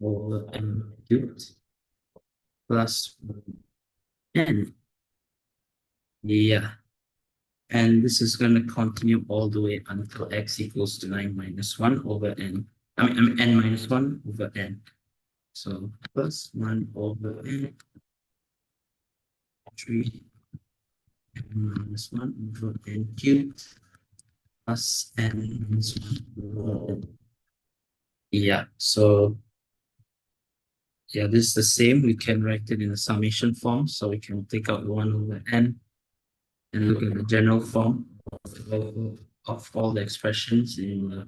over n cubed plus n. Yeah. And this is going to continue all the way until x equals to 9 minus 1 over n. I mean n minus 1 over n. So plus 1 over n, 3 minus 1 over n cubed plus n minus 1 over n. Yeah, so yeah, this is the same. We can write it in a summation form. So we can take out 1 over n and look at the general form of all the expressions in the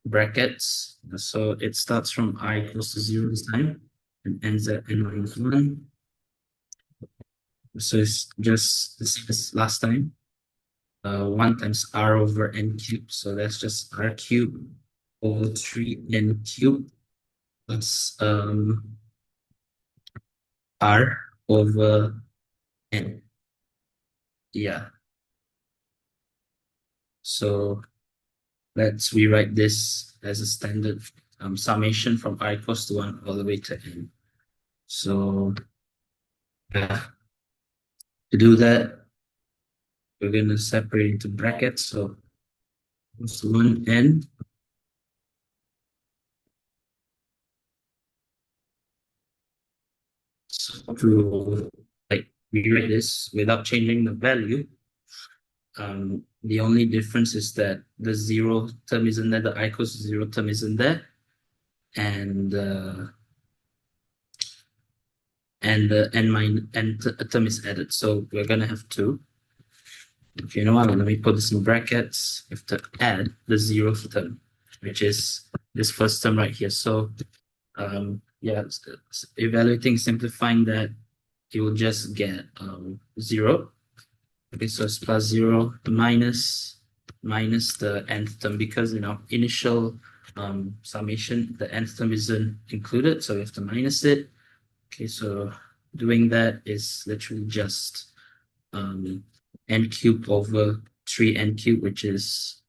brackets. So it starts from I equals to 0 this time and ends at n minus 1. So it's just the same as last time. 1 times r over n cubed. So that's just r cubed over 3n cubed plus r over n. Yeah. So let's rewrite this as a standard summation from I equals to 1 all the way to n. So to do that, we're going to separate into brackets. So it's 1n so to like rewrite this without changing the value. The only difference is that the 0 term isn't there, the I equals to 0 term isn't there, and the n term is added. So we're gonna have to, if you know what, let me put this in brackets. We have to add the 0th term, which is this first term right here. So yeah, evaluating, simplifying that, you will just get 0. Okay, so it's plus 0 minus the nth term, because in our initial summation, the nth term isn't included, so we have to minus it. Okay, so doing that is literally just n cubed over 3n cubed, which is,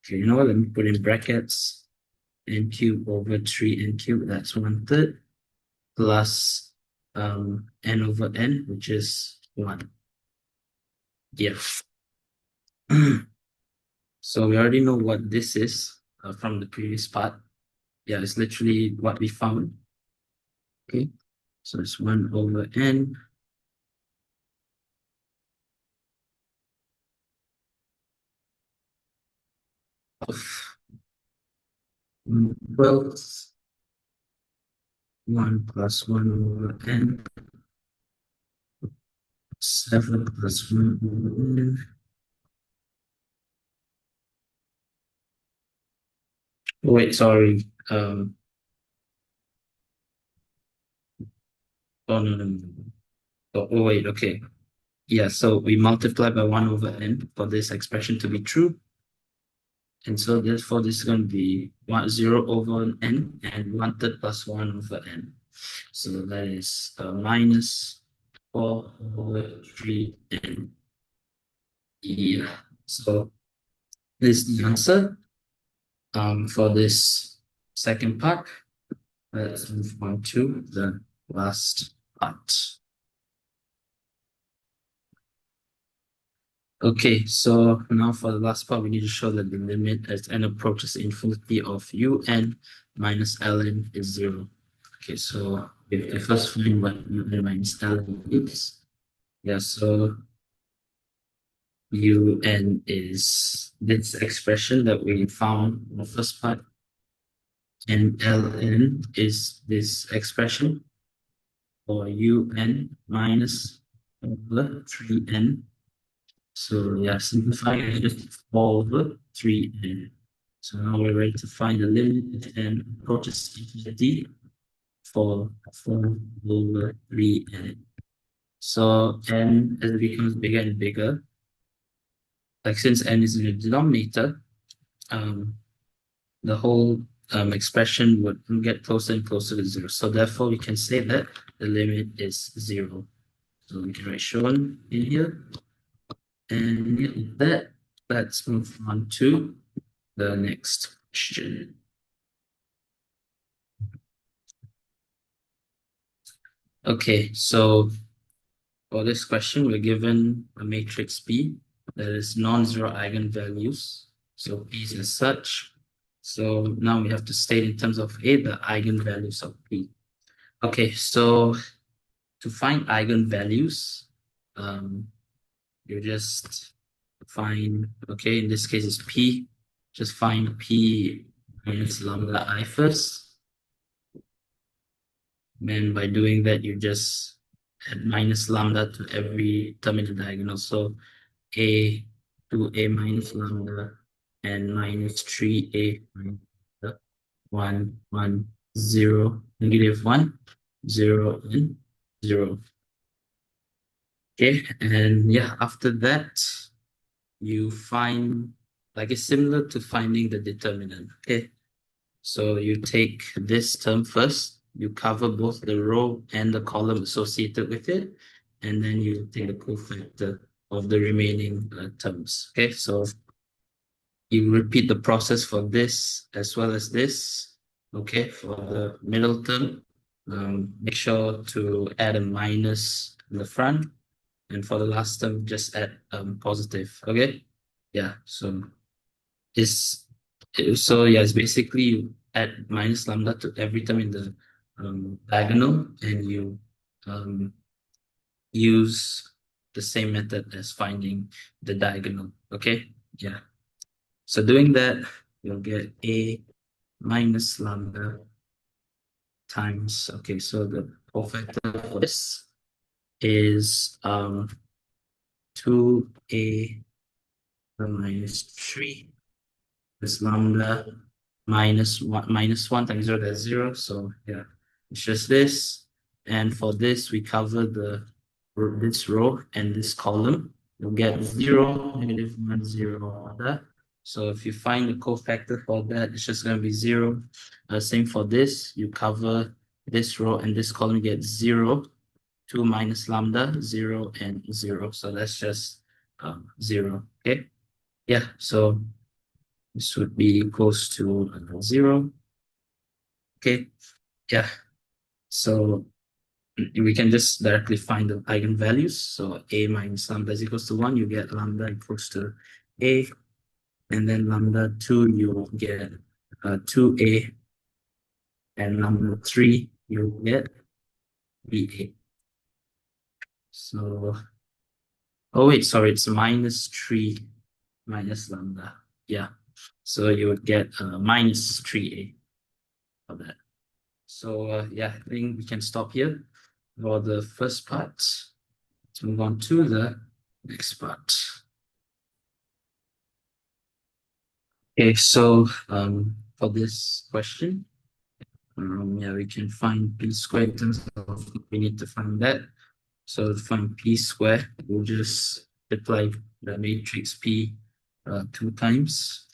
okay, you know what, let me put in brackets, n cubed over 3n cubed, that's 1/3, plus n over n, which is 1. Yeah. So we already know what this is from the previous part. Yeah, it's literally what we found. Okay, so it's 1 over n of 12th 1 plus 1 over n, 7 plus 1 over n. Oh, wait, sorry. Oh, no, no, no. Oh, wait, okay. Yeah, so we multiply by 1 over n for this expression to be true. And so therefore this is going to be 0 over n and 1/3 plus 1 over n. So that is minus 4 over 3n. Yeah. So this is the answer for this second part. Let's move on to the last part. Okay, so now for the last part, we need to show that the limit as n approaches infinity of un minus ln is 0. Okay, so if the first find what un minus ln is, Yeah, so UN is this expression that we found in the first part, and LN is this expression for UN minus over 3N. So yeah, simplifying it, just 4 over 3N. So now we're ready to find the limit and approaches infinity for 4 over 3N. So N, as it becomes bigger and bigger, like since N is in the denominator, um, the whole expression would get closer and closer to zero. So therefore, we can say that the limit is zero. So we can write shown in here. And with that, let's move on to the next question. Okay, so for this question, we're given a matrix P that is non-zero eigenvalues. So P is as such. So now we have to state in terms of A, the eigenvalues of P. Okay, so to find eigenvalues, you just find, okay, in this case it's P, just find P minus lambda I first. And by doing that, you just add minus lambda to every term in the diagonal. So A to A minus lambda and minus 3A minus 1, 1, 0, negative 1, 0, and 0. Okay, and yeah, after that, you find, like it's similar to finding the determinant. Okay, so you take this term first, you cover both the row and the column associated with it, and then you take the cofactor of the remaining terms. Okay, so you repeat the process for this as well as this. Okay, for the middle term, make sure to add a minus in the front, and for the last term, just add positive. Okay, yeah. So it's it's basically you add minus lambda to every term in the diagonal, and you use the same method as finding the diagonal. Okay, yeah. So doing that, you'll get A minus lambda times, okay, so the cofactor for this is 2A minus 3 plus lambda minus one times 0, that's 0. So yeah, it's just this. And for this, we cover this row and this column. You'll get 0, negative 1, 0, all that. So if you find the cofactor for that, it's just going to be 0. Same for this. You cover this row and this column, you get 0, 2 minus lambda, 0, and 0. So that's just 0. Okay. Yeah. So this would be equals to 0. Okay. Yeah. So we can just directly find the eigenvalues. So A minus lambda is equals to 1. You get lambda equals to A. And then lambda 2, you get 2A. And lambda 3, you get BA. So, oh wait, sorry, it's minus 3 minus lambda. Yeah. So you would get minus 3A for that. So yeah, I think we can stop here for the first part. Let's move on to the next part. Okay, so for this question, yeah, we can find p squared in terms of we need to find that. So to find p squared, we'll just multiply the matrix P 2 times.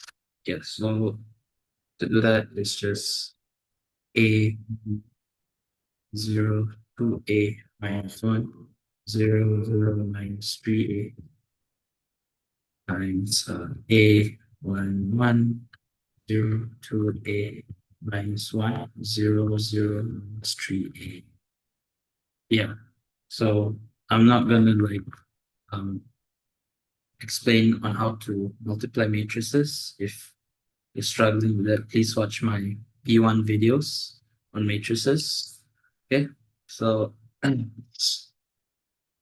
Yeah, so to do that, it's just A 0, 2A minus 1, 0, 0 minus 3A times A 1, 1, 0, 2A minus 1, 0, 0 minus 3A. Yeah, so I'm not gonna like explain on how to multiply matrices. If you're struggling with that, please watch my P1 videos on matrices. Okay, so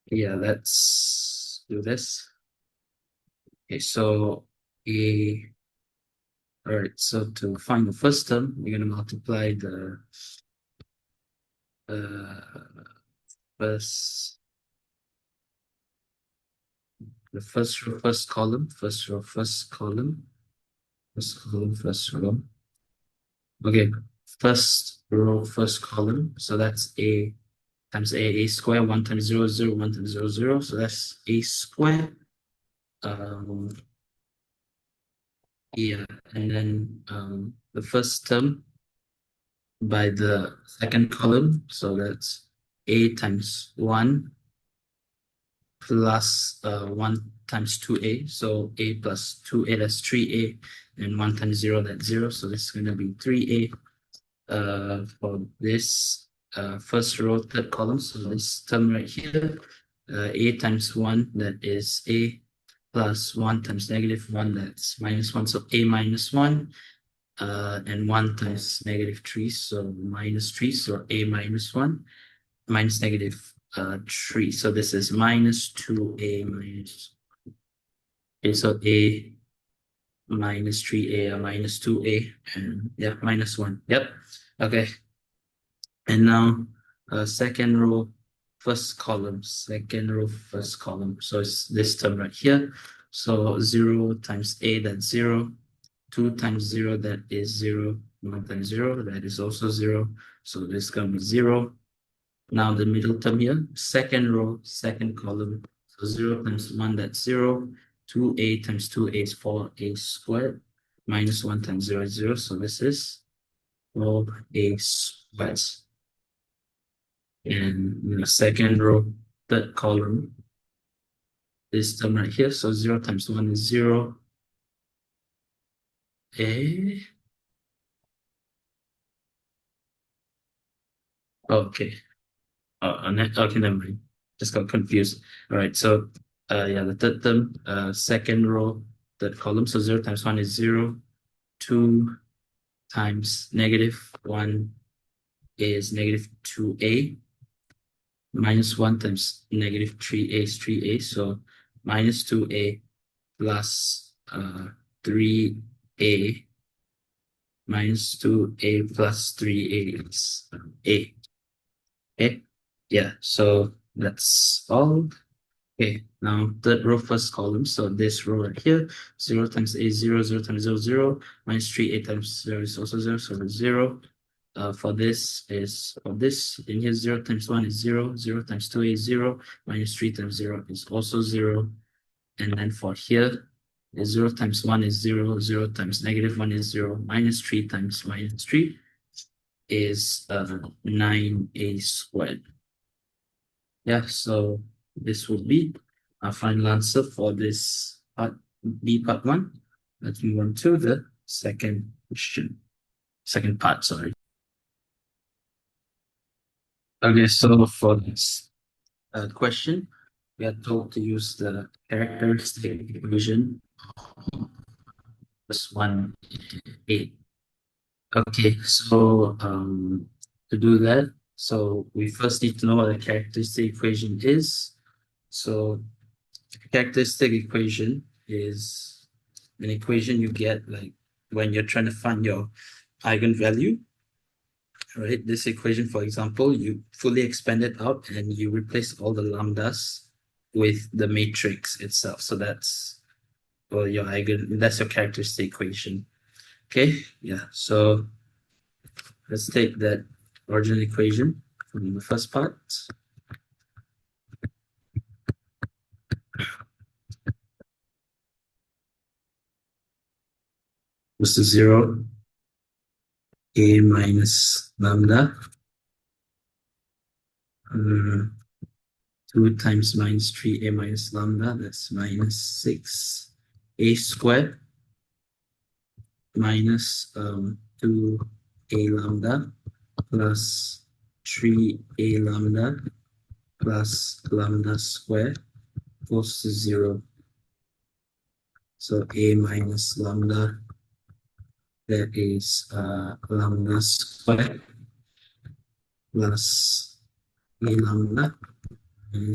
Yeah, let's do this. Okay, so a all right, so to find the first term, we're gonna multiply uh first the first row, first column, first row, first column, first column, first row. Okay, first row, first column. So that's a times a square, 1 times 0, 0, 1 times 0, 0. So that's a square. Um, yeah, and then the first term by the second column. So that's a times 1 plus 1 times 2a. So a plus 2a, that's 3a, and 1 times 0, that's 0. So this is going to be 3a for this first row, third column. So this term right here, a times 1, that is a, plus 1 times negative 1, that's minus 1. So a minus 1, and 1 times negative 3, so minus 3. So a minus 1 minus negative 3. So this is minus 2a minus. Okay, so a minus 3a, minus 2a, and yeah, minus 1. Yep. Okay. And now second row, first column, second row, first column. So it's this term right here. So 0 times a, that's 0. 2 times 0, that is 0. 1 times 0, that is also 0. So this is going to be 0. Now the middle term here, second row, second column. So 0 times 1, that's 0. 2a times 2a is 4a squared. Minus 1 times 0 is 0. So this is 4a squared. And in the second row, third column, this term right here. So 0 times 1 is 0. A. Okay. Okay, never mind. Just got confused. All right, so yeah, the third term, second row, third column. So 0 times 1 is 0. 2 times negative 1 is negative 2a. Minus 1 times negative 3a is 3a. So minus 2a plus 3a minus 2a plus 3a is a. Okay, yeah, so that's all. Okay, now third row, first column. So this row right here, 0 times a, 0, 0 times 0, 0, minus 3a times 0 is also 0, so it's 0. For this in here, 0 times 1 is 0, 0 times 2 is 0, minus 3 times 0 is also 0. And then for here, 0 times 1 is 0, 0 times negative 1 is 0, minus 3 times minus 3 is 9a squared. Yeah, so this would be our final answer for this part B, part 1. Let's move on to the second question. Second part, sorry. Okay, so for this question, we are told to use the characteristic equation plus 1a. Okay, so to do that, so we first need to know what a characteristic equation is. So characteristic equation is an equation you get like when you're trying to find your eigenvalue, right? This equation, for example, you fully expand it out and you replace all the lambdas with the matrix itself. So that's well your that's your characteristic equation. Okay, yeah. So let's take that original equation from the first part. This is 0, a minus lambda. 2 times minus 3a minus lambda, that's minus 6a squared minus 2a lambda plus 3a lambda plus lambda squared equals to 0. So a minus lambda, that is lambda squared plus a lambda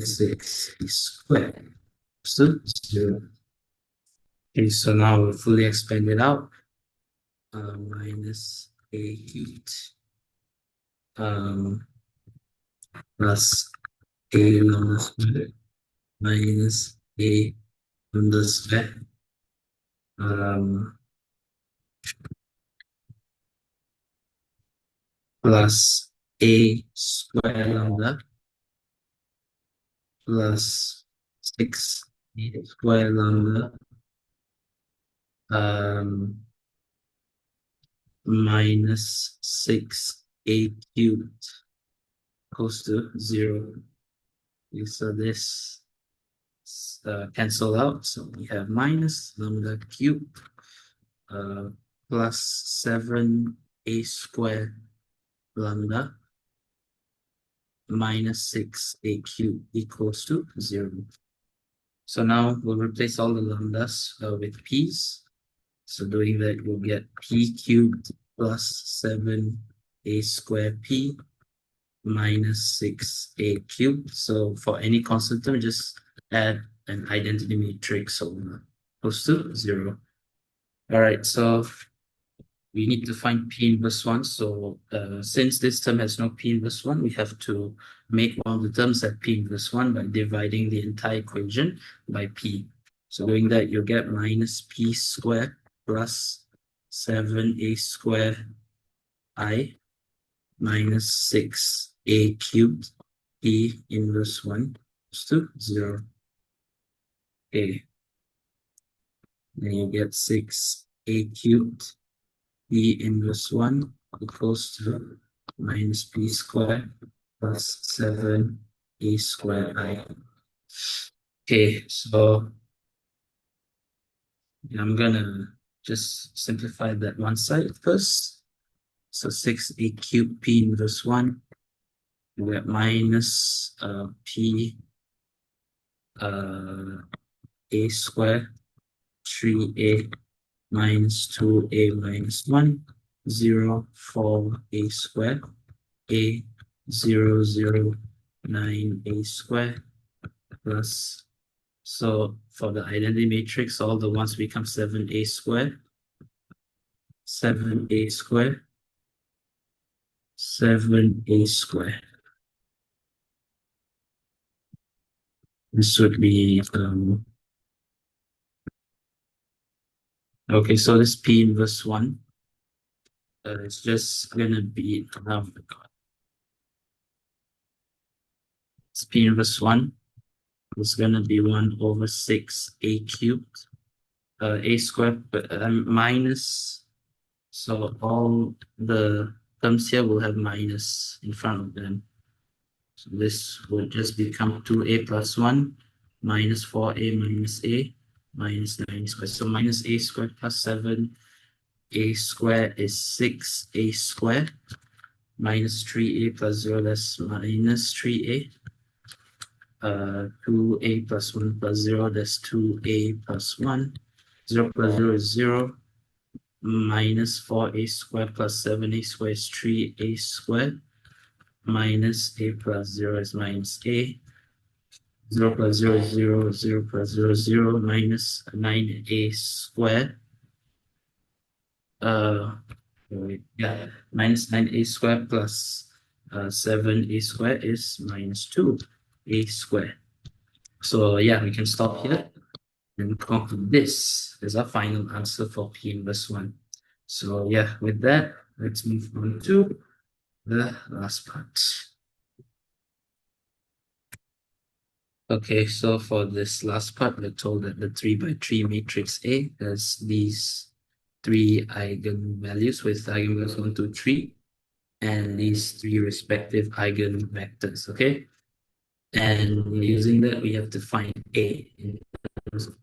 6 squared to 0. Okay, so now we'll fully expand it out. Minus a cubed plus a lambda squared minus a lambda squared plus a square lambda plus 6 a square lambda minus 6 a cubed goes to 0. Okay, so this cancel out. So we have minus lambda cubed plus 7a squared lambda minus 6a cubed equals to 0. So now we'll replace all the lambdas with p's. So doing that, we'll get p cubed plus 7a squared p minus 6a cubed. So for any constant term, just add an identity matrix over close to 0. All right, so we need to find p inverse 1. So since this term has no p inverse 1, we have to make one of the terms at p inverse 1 by dividing the entire equation by p. So doing that, you'll get minus p squared plus 7a squared I minus 6a cubed p inverse 1 equals to 0. Okay. Then you get 6a cubed p inverse 1 equals to minus p squared plus 7a squared I. Okay, so I'm gonna just simplify that one side first. So 6a cubed p inverse 1, you get minus p a squared 3a minus 2a minus 1, 0, 4a squared, a 0, 0, 9a squared plus, so for the identity matrix, all the ones become 7a squared, 7a squared, 7a squared. This would be, okay, so this p inverse 1, it's just gonna be, oh my god, it's p inverse 1 is gonna be 1 over 6a cubed, a squared, but minus, so all the terms here will have minus in front of them. So this will just become 2a plus 1 minus 4a minus a minus 9 squared. So minus a squared plus 7a squared is 6a squared minus 3a plus 0, that's minus 3a. 2a plus 1 plus 0, that's 2a plus 1. 0 plus 0 is 0. Minus 4a squared plus 7a squared is 3a squared. Minus a plus 0 is minus a. 0 plus 0 is 0. 0 plus 0 is 0. Minus 9a squared. Yeah, minus 9a squared plus 7a squared is minus 2a squared. So yeah, we can stop here and conclude this as our final answer for p inverse 1. So yeah, with that, let's move on to the last part. Okay, so for this last part, we're told that the 3 by 3 matrix A has these 3 eigenvalues with eigenvalues 1, 2, 3, and these 3 respective eigenvectors, okay? And using that, we have to find A in terms of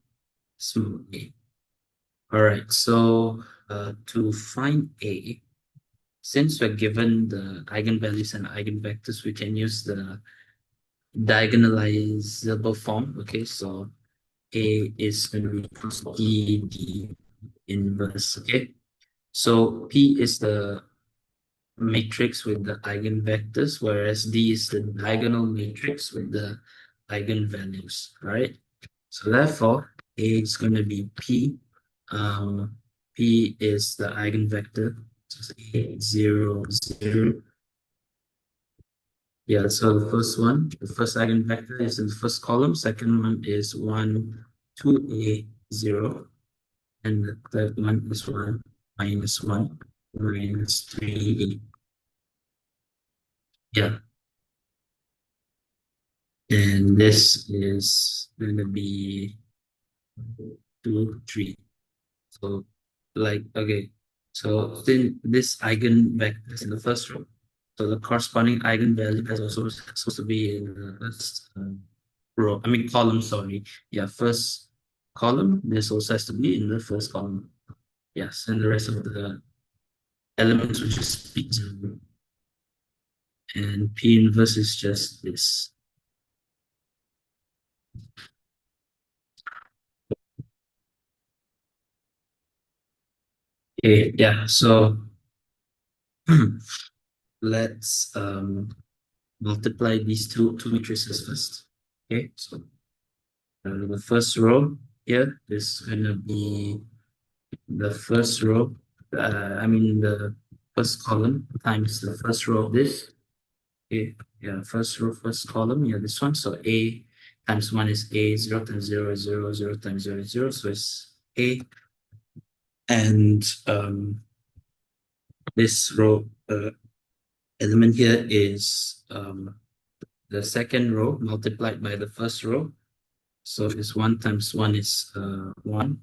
small a. All right, so to find A, since we're given the eigenvalues and eigenvectors, we can use the diagonalizable form. Okay, so A is going to be equals to D inverse. Okay, so P is the matrix with the eigenvectors, whereas D is the diagonal matrix with the eigenvalues, right? So therefore, A is going to be P. P is the eigenvector. So it's A, 0, 0. Yeah, so the first one, the first eigenvector is in the first column. Second one is 1, 2A, 0. And the third one is 1, minus 1, minus 3A. Yeah, and this is going to be 2, 3. So, like, okay, so then this eigenvector is in the first row. So the corresponding eigenvalue is also supposed to be in the first row. I mean, column, sorry. Yeah, first column. This also has to be in the first column. Yes, and the rest of the elements will just be zero. And P inverse is just this. Okay, yeah, so let's multiply these two matrices first. Okay, so the first row here is going to be the first row, I mean the first column times the first row of this. Okay, yeah, first row, first column, yeah, this one. So A times 1 is A, 0 times 0 is 0, 0 times 0 is 0, so it's A. And this row element here is the second row multiplied by the first row. So it's 1 times 1 is 1.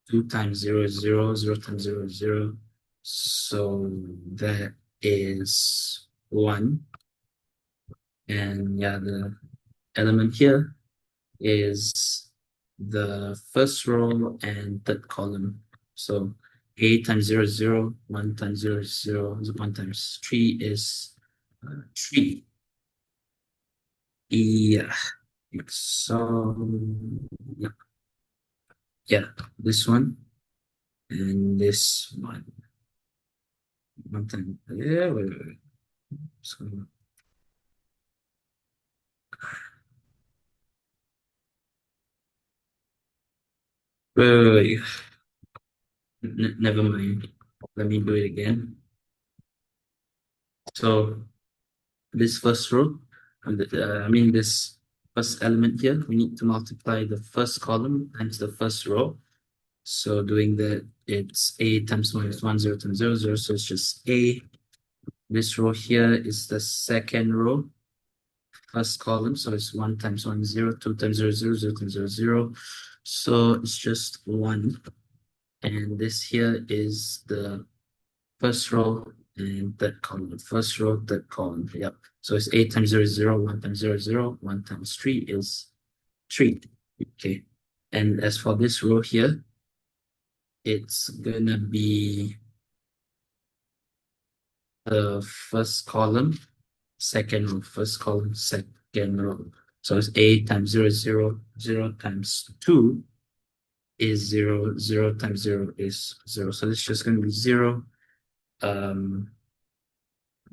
2 times 0 is 0, 0 times 0 is 0. So that is 1. And yeah, the element here is the first row and third column. So A times 0 is 0, 1 times 0 is 0, 1 times 3 is 3. Yeah. So, yeah, yeah, this one and this one. One time. Yeah, wait. So, wait. Never mind. Let me do it again. So this first row, I mean this first element here, we need to multiply the first column times the first row. So doing that, it's A times 1 is 1, 0 times 0, 0. So it's just A. This row here is the second row, first column. So it's 1 times 1 is 0, 2 times 0 is 0, 0 times 0 is 0. So it's just 1. And this here is the first row and third column. First row, third column. Yep. So it's 8 times 0 is 0, 1 times 0 is 0, 1 times 3 is 3. Okay. And as for this row here, it's gonna be the first column, second row, first column, second row. So it's 8 times 0 is 0, 0 times 2 is 0, 0 times 0 is 0. So it's just gonna be 0.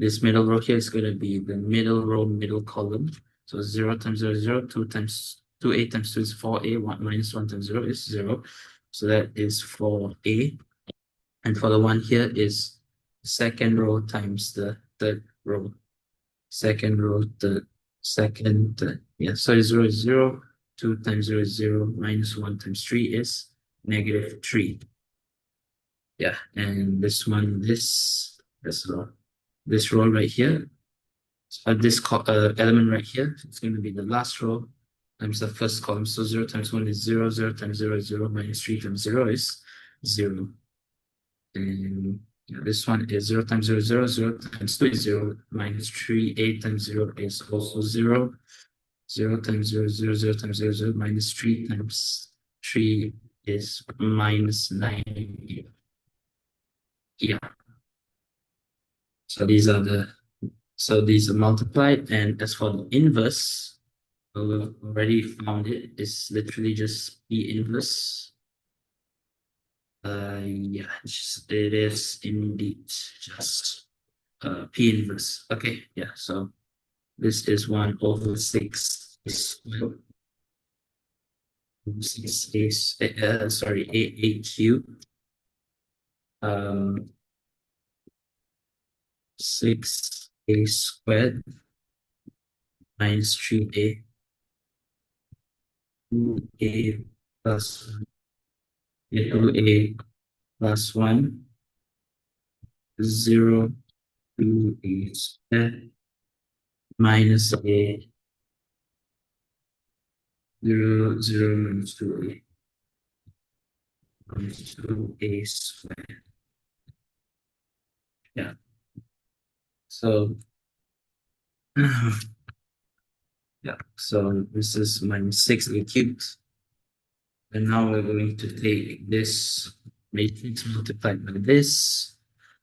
This middle row here is going to be the middle row, middle column. So 0 times 0 is 0, 2 times 2a times 2 is 4a, 1 minus 1 times 0 is 0. So that is 4a. And for the one here is second row times the third row. Second row, the second, yeah, so 0 is 0, 2 times 0 is 0, minus 1 times 3 is negative 3. Yeah, and this one, this row right here, this element right here, it's going to be the last row times the first column. So 0 times 1 is 0, 0 times 0 is 0, minus 3 times 0 is 0. And this one is 0 times 0 is 0, 0 times 2 is 0, minus 3, 8 times 0 is also 0. 0 times 0 is 0, 0 times 0 is 0, minus 3 times 3 is minus 9. Yeah. So these are multiplied, and as for the inverse, we've already found it. It's literally just P inverse. Yeah, it is indeed just P inverse. Okay, yeah. So this is 1 over 6 squared, 8a cubed, 6a squared minus 3a, 2a plus 2a plus 1, 0, 2a squared minus a, 0, 0 minus 2a, minus 2a squared. Yeah. So, yeah. So this is minus 6a cubed. And now we're going to take this matrix multiplied by this.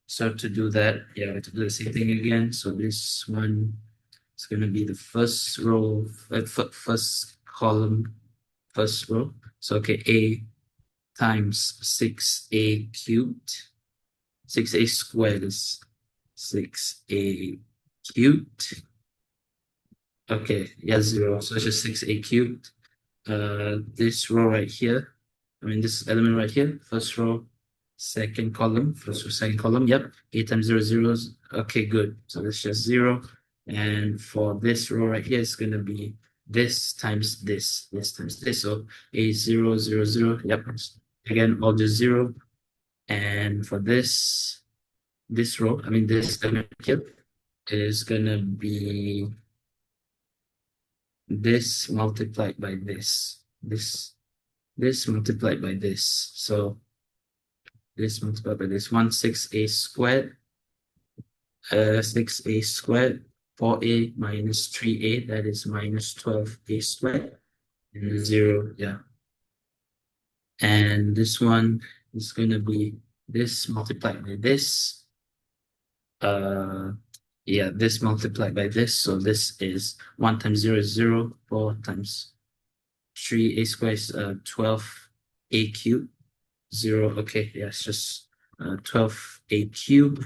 So to do that, yeah, we have to do the same thing again. So this one is going to be the first row, first column, first row. So okay, a times 6a cubed. 6a squared is 6a cubed. Okay, yeah, 0. So it's just 6a cubed. This row right here, this element right here, first row, second column, first row, second column, yep, a times 0, 0. Okay, good. So that's just 0. And for this row right here, it's going to be this times this times this. So a 0, 0, 0, yep. Again, all just 0. And for this row, this element here is going to be this multiplied by this multiplied by this. So this multiplied by this, 6a squared, 6a squared, 4a minus 3a, that is minus 12a squared, and 0, yeah. And this one is going to be this multiplied by this. Yeah, this multiplied by this. So this is 1 times 0 is 0, 4 times 3a squared is 12a cubed. 0, okay, yeah, it's just 12a cubed.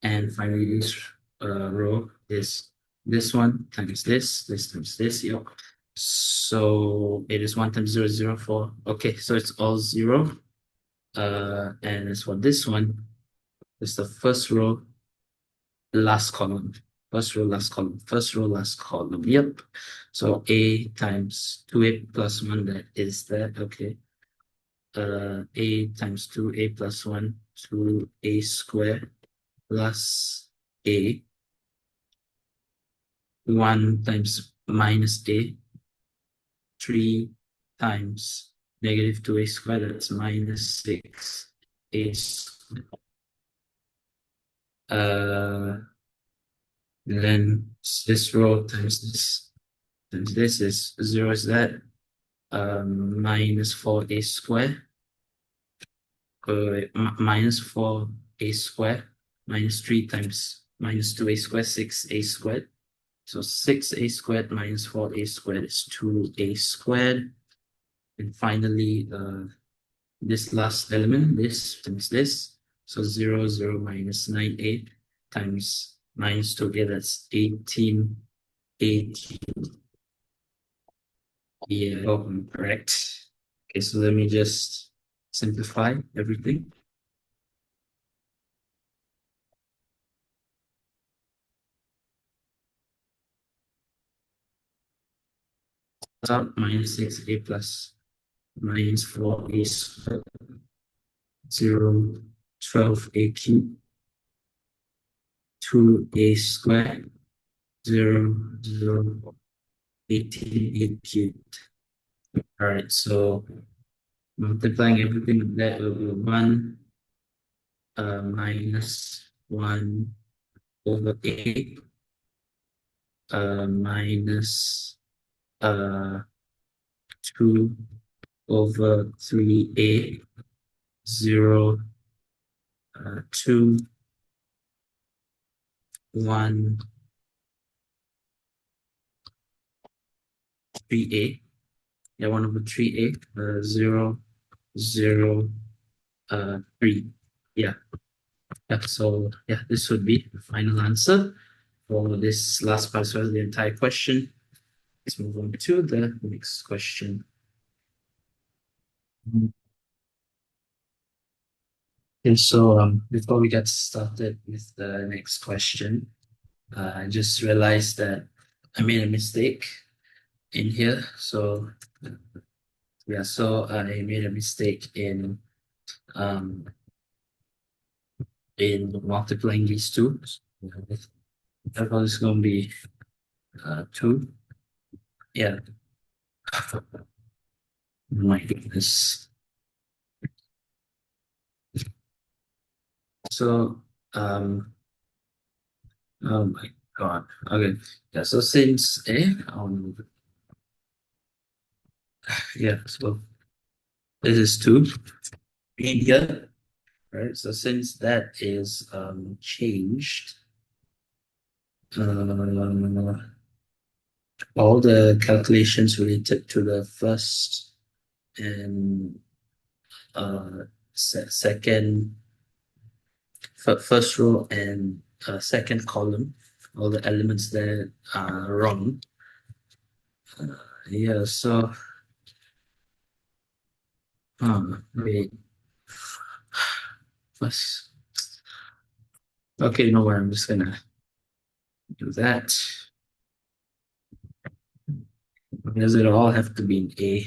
And finally, this row is this one times this times this, yeah. So it is 1 times 0 is 0, 4. Okay, so it's all 0. And as for this one, it's the first row, last column. First row, last column. First row, last column. Yep. So a times 2a plus 1, that is that. Okay. A times 2a plus 1, 2a squared plus a. 1 times minus a. 3 times negative 2a squared, that's minus 6a squared. Then this row times this is 0 is that, minus 4a squared, minus 4a squared, minus 3 times minus 2a squared, 6a squared. So 6a squared minus 4a squared is 2a squared. And finally, this last element, this times this. So 0, 0 minus 9a times minus 2a, that's 18. 18. Yeah, oh, correct. Okay, so let me just simplify everything. Up minus 6a plus minus 4a squared, 0, 12a cubed, 2a squared, 0, 0, 18a cubed. All right, so multiplying everything with that will be 1 minus 1 over 8 minus 2 over 3a, 0, 2, 1, 3a. Yeah, 1 over 3a, 0, 0, 3. Yeah. Yeah, so yeah, this would be the final answer. for this last part of the entire question. Let's move on to the next question. Okay, so before we get started with the next question, I just realized that I made a mistake in here. So yeah, so I made a mistake um in multiplying these two. I thought it's gonna be two. Yeah. My goodness. So oh my God. Okay. Yeah, so since yeah, so this is two in here, right? So since that is changed, uh, all the calculations related to the first and second first row and second column, all the elements there are wrong. Yeah, so wait, first. Okay, you know what? I'm just gonna do that. Does it all have to be in A?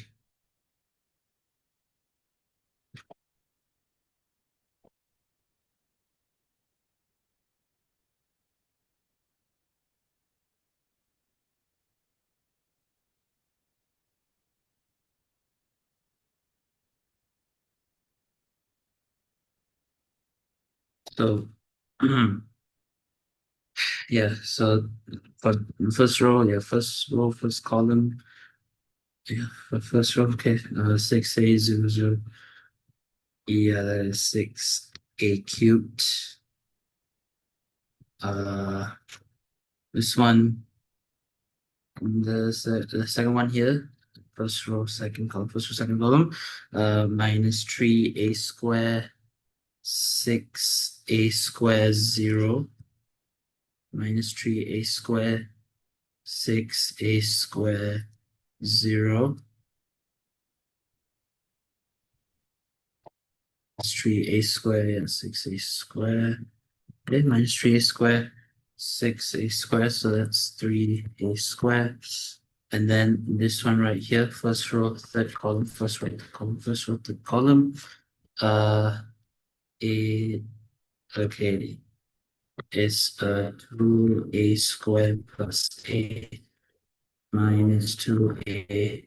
So yeah, so for the first row, yeah, first row, first column, yeah, for first row, okay, 6A00, yeah, that is 6A cubed. Uh, this one, the second one here, first row, second column, first row, second column, minus 3A square, 6A square 0, minus 3A square, 6A square 0. It's 3A square and 6A square. Okay, minus 3A square, 6A square, so that's 3A square. And then this one right here, first row, third column, first row, third column, first row, third column. A, okay, is 2A square plus A minus 2A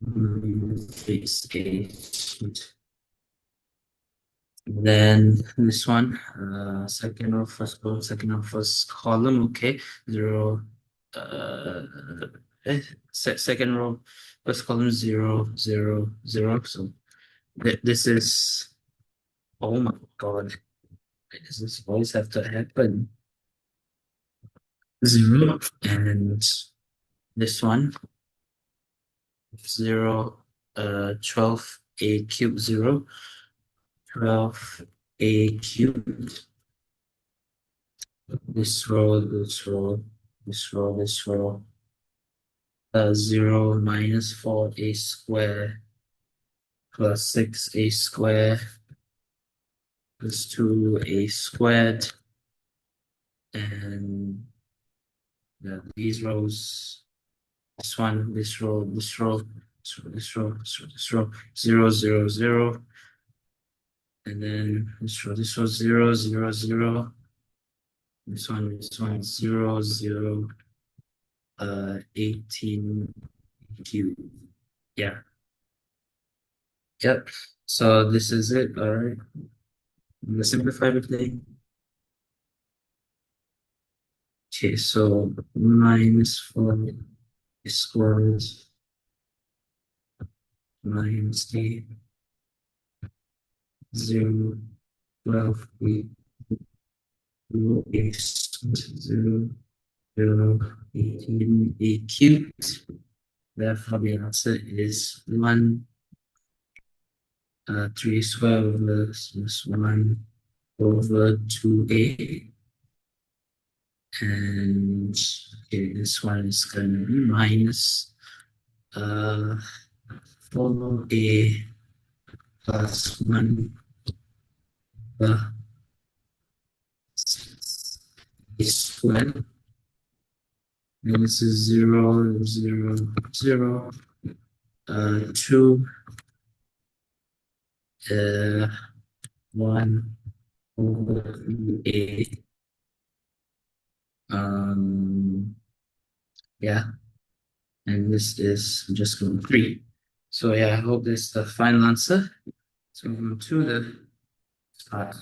minus 6A. Then this one, second row, first column, second row, first column, okay. 0, uh, second row, first column, 0, 0, 0. So this is, oh my God, does this always have to happen? 0, and this one, 0, 12A cubed, 0, 12A cubed. This row, this row, this row, this row. 0 minus 4A square plus 6A square plus 2A squared. And these rows, this one, this row, this row, this row, this row, this row, this row, 0, 0, 0. And then this row, 0, 0, 0. This one, 0, 0, 18 cubed. Yeah. Yep. So this is it. All right. Let's simplify everything. Okay, so minus 4 squared minus 8, 0, 12, 8, 0, 0, 0, 18, 8 cubed. Therefore, the answer is 1, 3 squared over 1 over 2A. And okay, this one is going to be minus 4a plus 1 uh, squared. And this is 0, 0, 0, 2, 1 over a. Yeah, and this is just going 3. So yeah, I hope this is the final answer. So move on to the start.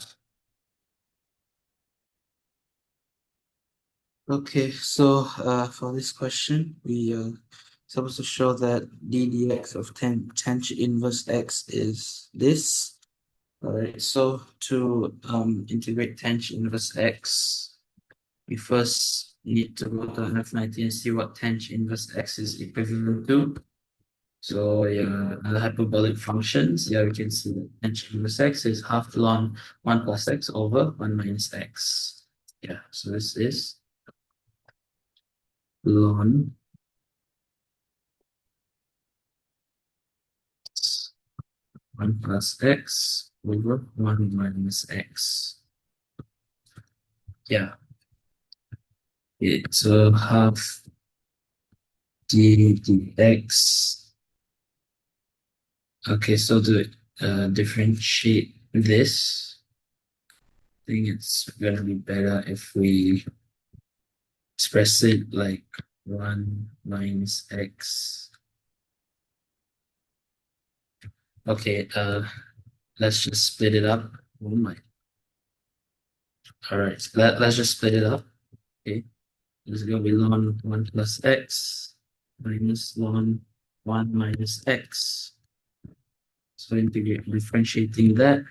Okay, so for this question, we are supposed to show that d dx of tangent inverse x is this. All right, so to integrate tangent inverse x, we first need to go to F90 and see what tangent inverse x is equivalent to. So yeah, the hyperbolic functions, yeah, we can see that tangent inverse x is half ln 1 plus x over 1 minus x. Yeah, so this is ln 1 plus x over 1 minus x. Yeah, it's half d dx. Okay, so to differentiate this, I think it's gonna be better if we express it like 1 minus x. Okay, let's just split it up. Oh my. All right, let's just split it up. Okay, it's gonna be ln 1 plus x minus ln 1 minus x. So integrate differentiating that,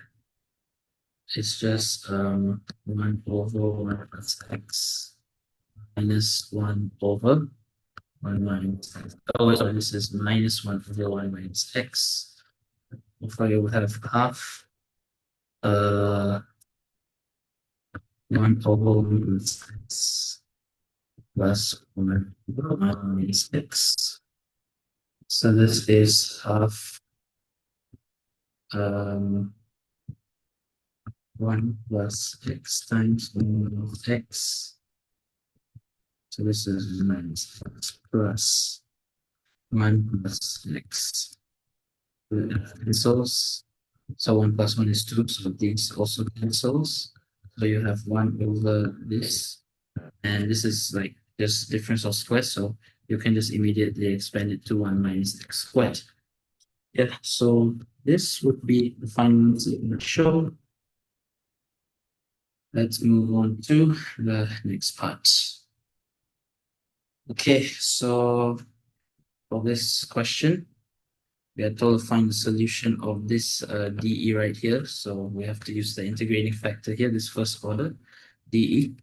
it's just 1 over 1 plus x minus 1 over 1 minus x. Oh, so this is minus 1 over 1 minus x. If I will have half 1 over 1 minus x plus 1 over 1 minus x. So this is half 1 plus x times 1 minus x. So this is minus x plus 1 plus x. Cancels. So 1 plus 1 is 2, so these also cancels. So you have 1 over this. And this is like just difference of squares, so you can just immediately expand it to 1 minus x squared. Yeah, so this would be the final answer in the show. Let's move on to the next part. Okay, so for this question, we are told to find the solution of this dE right here. So we have to use the integrating factor here, this first order, dE.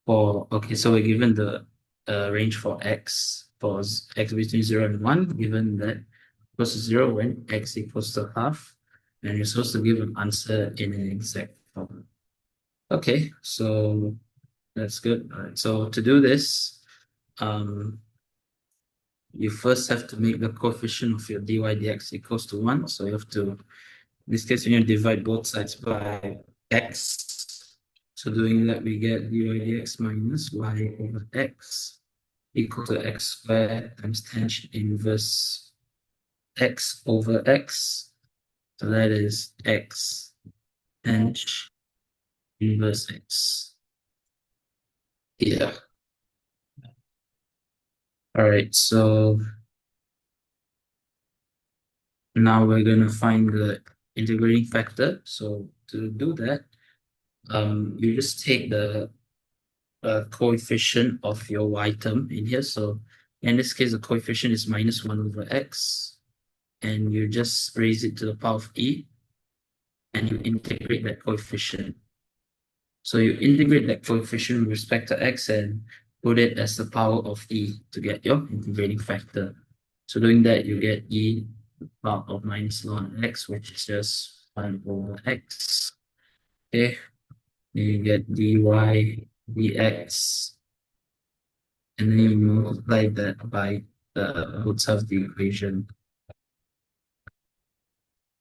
Okay, so we're given the range for x, for x between 0 and 1, given that equals to 0 when x equals to half, and you're supposed to give an answer in an exact form. Okay, so that's good. All right, so to do this, you first have to make the coefficient of your dy dx equals to 1. So you have to, in this case, you need to divide both sides by x. So doing that, we get dy dx minus y over x equal to x squared times tangent inverse x over x. So that is x tangent inverse x. Yeah. All right, so now we're going to find the integrating factor. So to do that, you just take the coefficient of your y term in here. So in this case, the coefficient is minus 1 over x, and you just raise it to the power of e, and you integrate that coefficient. So you integrate that coefficient with respect to x and put it as the power of e to get your integrating factor. So doing that, you get e power of minus ln x, which is just 1 over x. Okay, you get dy dx, and then you multiply that by both sides of the equation,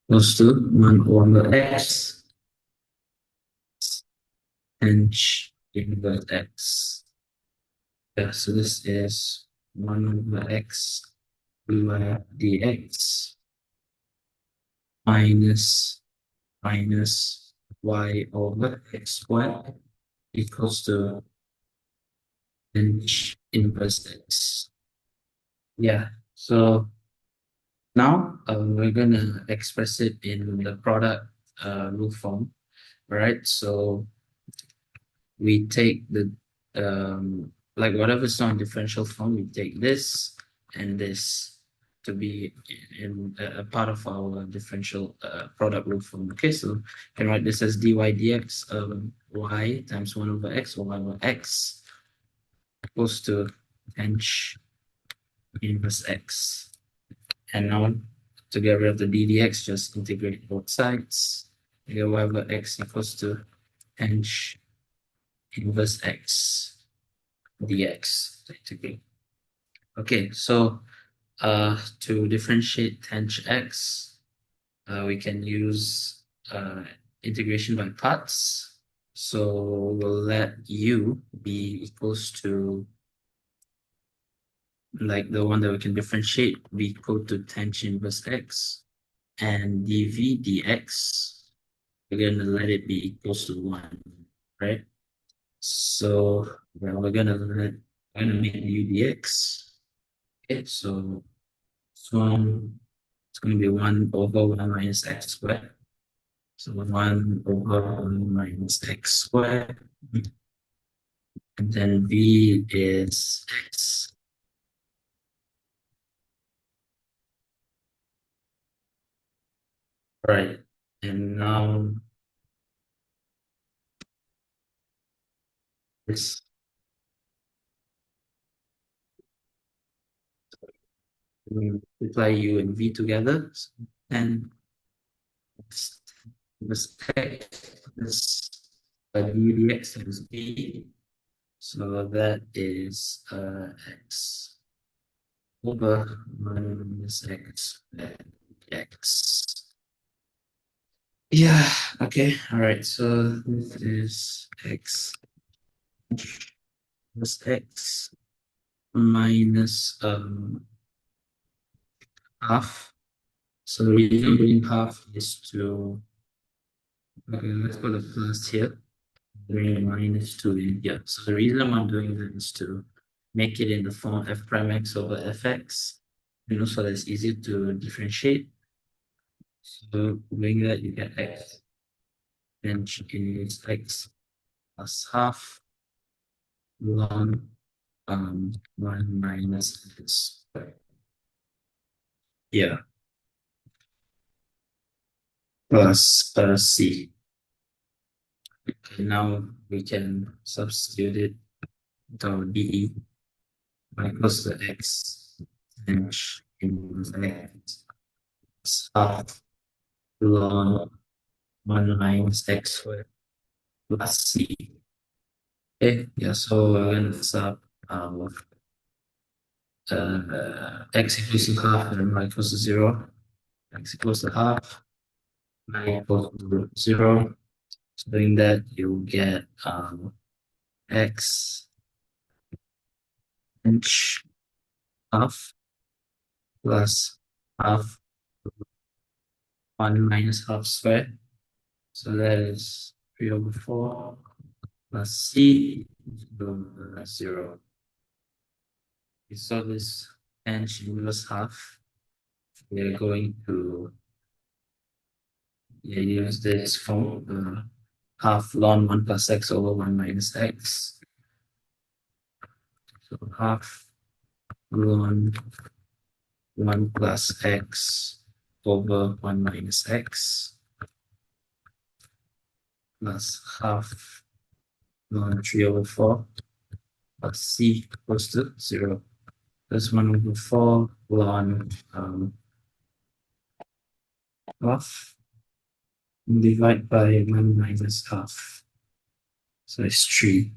goes to 1 over x and inverse x. Yeah, so this is 1 over x dx minus y over x squared equals to h inverse x. Yeah, so now we're gonna express it in the product rule form, right? So we take the like whatever's not in differential form, we take this and this to be in a part of our differential product rule form. Okay, so you can write this as dy dx y times 1 over x or 1 over x equals to h inverse x. And now to get rid of the ddx, just integrate both sides. You get y over x equals to h inverse x dx. Okay, so to differentiate tanh x, we can use integration by parts. So we'll let u be equals to, like the one that we can differentiate, be equal to tangent inverse x, and dv dx, we're gonna let it be equals to 1, right? So well, we're gonna make u dx. Okay, so this one, it's gonna be 1 over 1 minus x squared. So 1 over 1 minus x squared. And then v is x. Right. And now this, we multiply u and v together. And this x, this dx times v. So that is x over 1 minus x x. Yeah, okay, all right. So this is x plus x minus half. So the reason I'm doing half is to, okay, let's put a plus here, bring a minus 2 in here. So the reason I'm doing that is to make it in the form f prime x over fx, so that it's easier to differentiate. So doing that, you get x, then is x plus half ln 1 minus x. Yeah, plus c. Okay, now we can substitute it to dE equals to x and inverse x half ln 1 minus x squared plus c. Okay, yeah, so we're going to start with x equals to half and y equals to 0. X equals to half, y equals to 0. So doing that, you get x inch half plus half 1 minus half squared. So that is 3 over 4 plus c equal to 0. So this inch inverse half, we're going to use this form, half ln 1 plus x over 1 minus x. So half ln 1 plus x over 1 minus x plus half ln 3 over 4 plus c equals to 0. That's 1 over 4 ln half, divide by 1 minus half. So it's 3.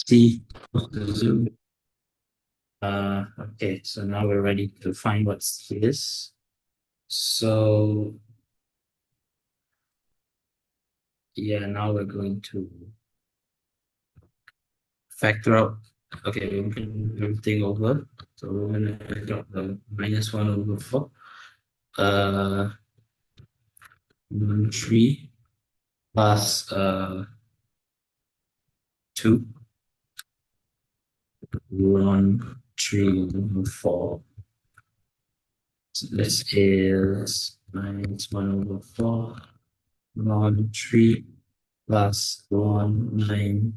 t equals to 0. Okay, so now we're ready to find what c is. So yeah, now we're going to factor out. Okay, we can move everything over. So we're gonna factor out the -1/4. 3 plus 2, 1, 3, 4. So this is -1/4, 1, 3 plus 1, 9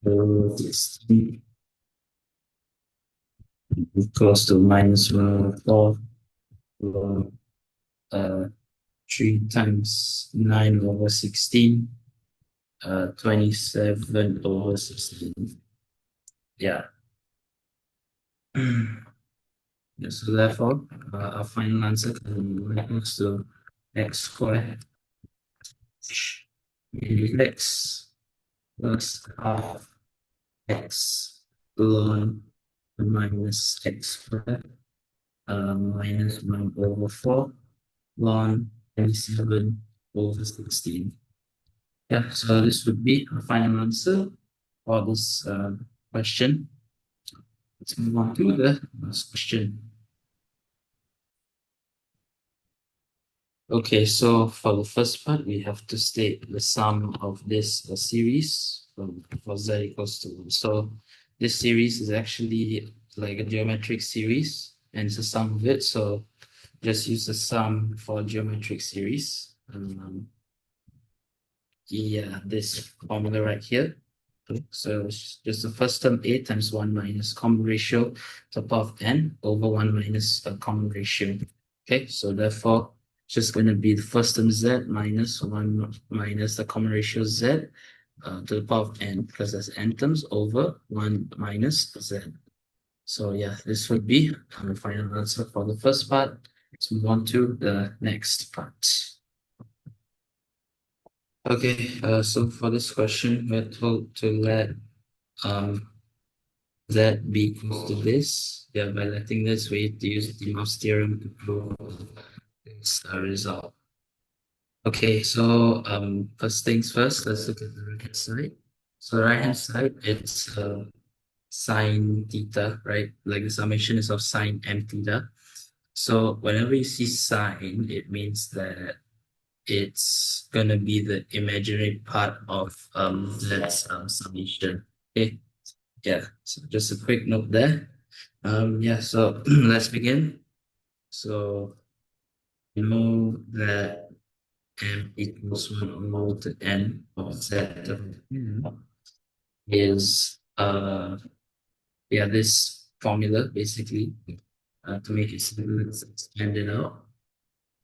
over 16 equals to -1/4, uh, 3 times 9 over 16, 27 over 16. Yeah. Yeah, so therefore, our final answer equals to x squared x plus half x ln minus x squared minus 1/4 ln 27 over 16. Yeah, so this would be our final answer for this question. Let's move on to the last question. Okay, so for the first part, we have to state the sum of this series for z equals to 1. So this series is actually like a geometric series, and it's a sum of it. So just use the sum for geometric series. Yeah, this formula right here. Okay, so it's just the first term a times 1 minus common ratio to the power of n over 1 minus a common ratio. Okay, so therefore it's just going to be the first term z minus 1 minus the common ratio z to the power of n, because there's n terms over 1 minus z. So yeah, this would be our final answer for the first part. Let's move on to the next part. Okay, so for this question, we're told to let z be equal to this. Yeah, by letting this, we have to use the Moss theorem to prove this result. Okay, so first things first, let's look at the right hand side. So the right hand side, it's sine theta, right? Like the summation is of sine m theta. So whenever you see sine, it means that it's gonna be the imaginary part of that summation. Okay, yeah. So just a quick note there. Yeah. So let's begin. So we know that m equals 1 over to n of z is yeah, this formula basically, to make it simple, let's expand it out.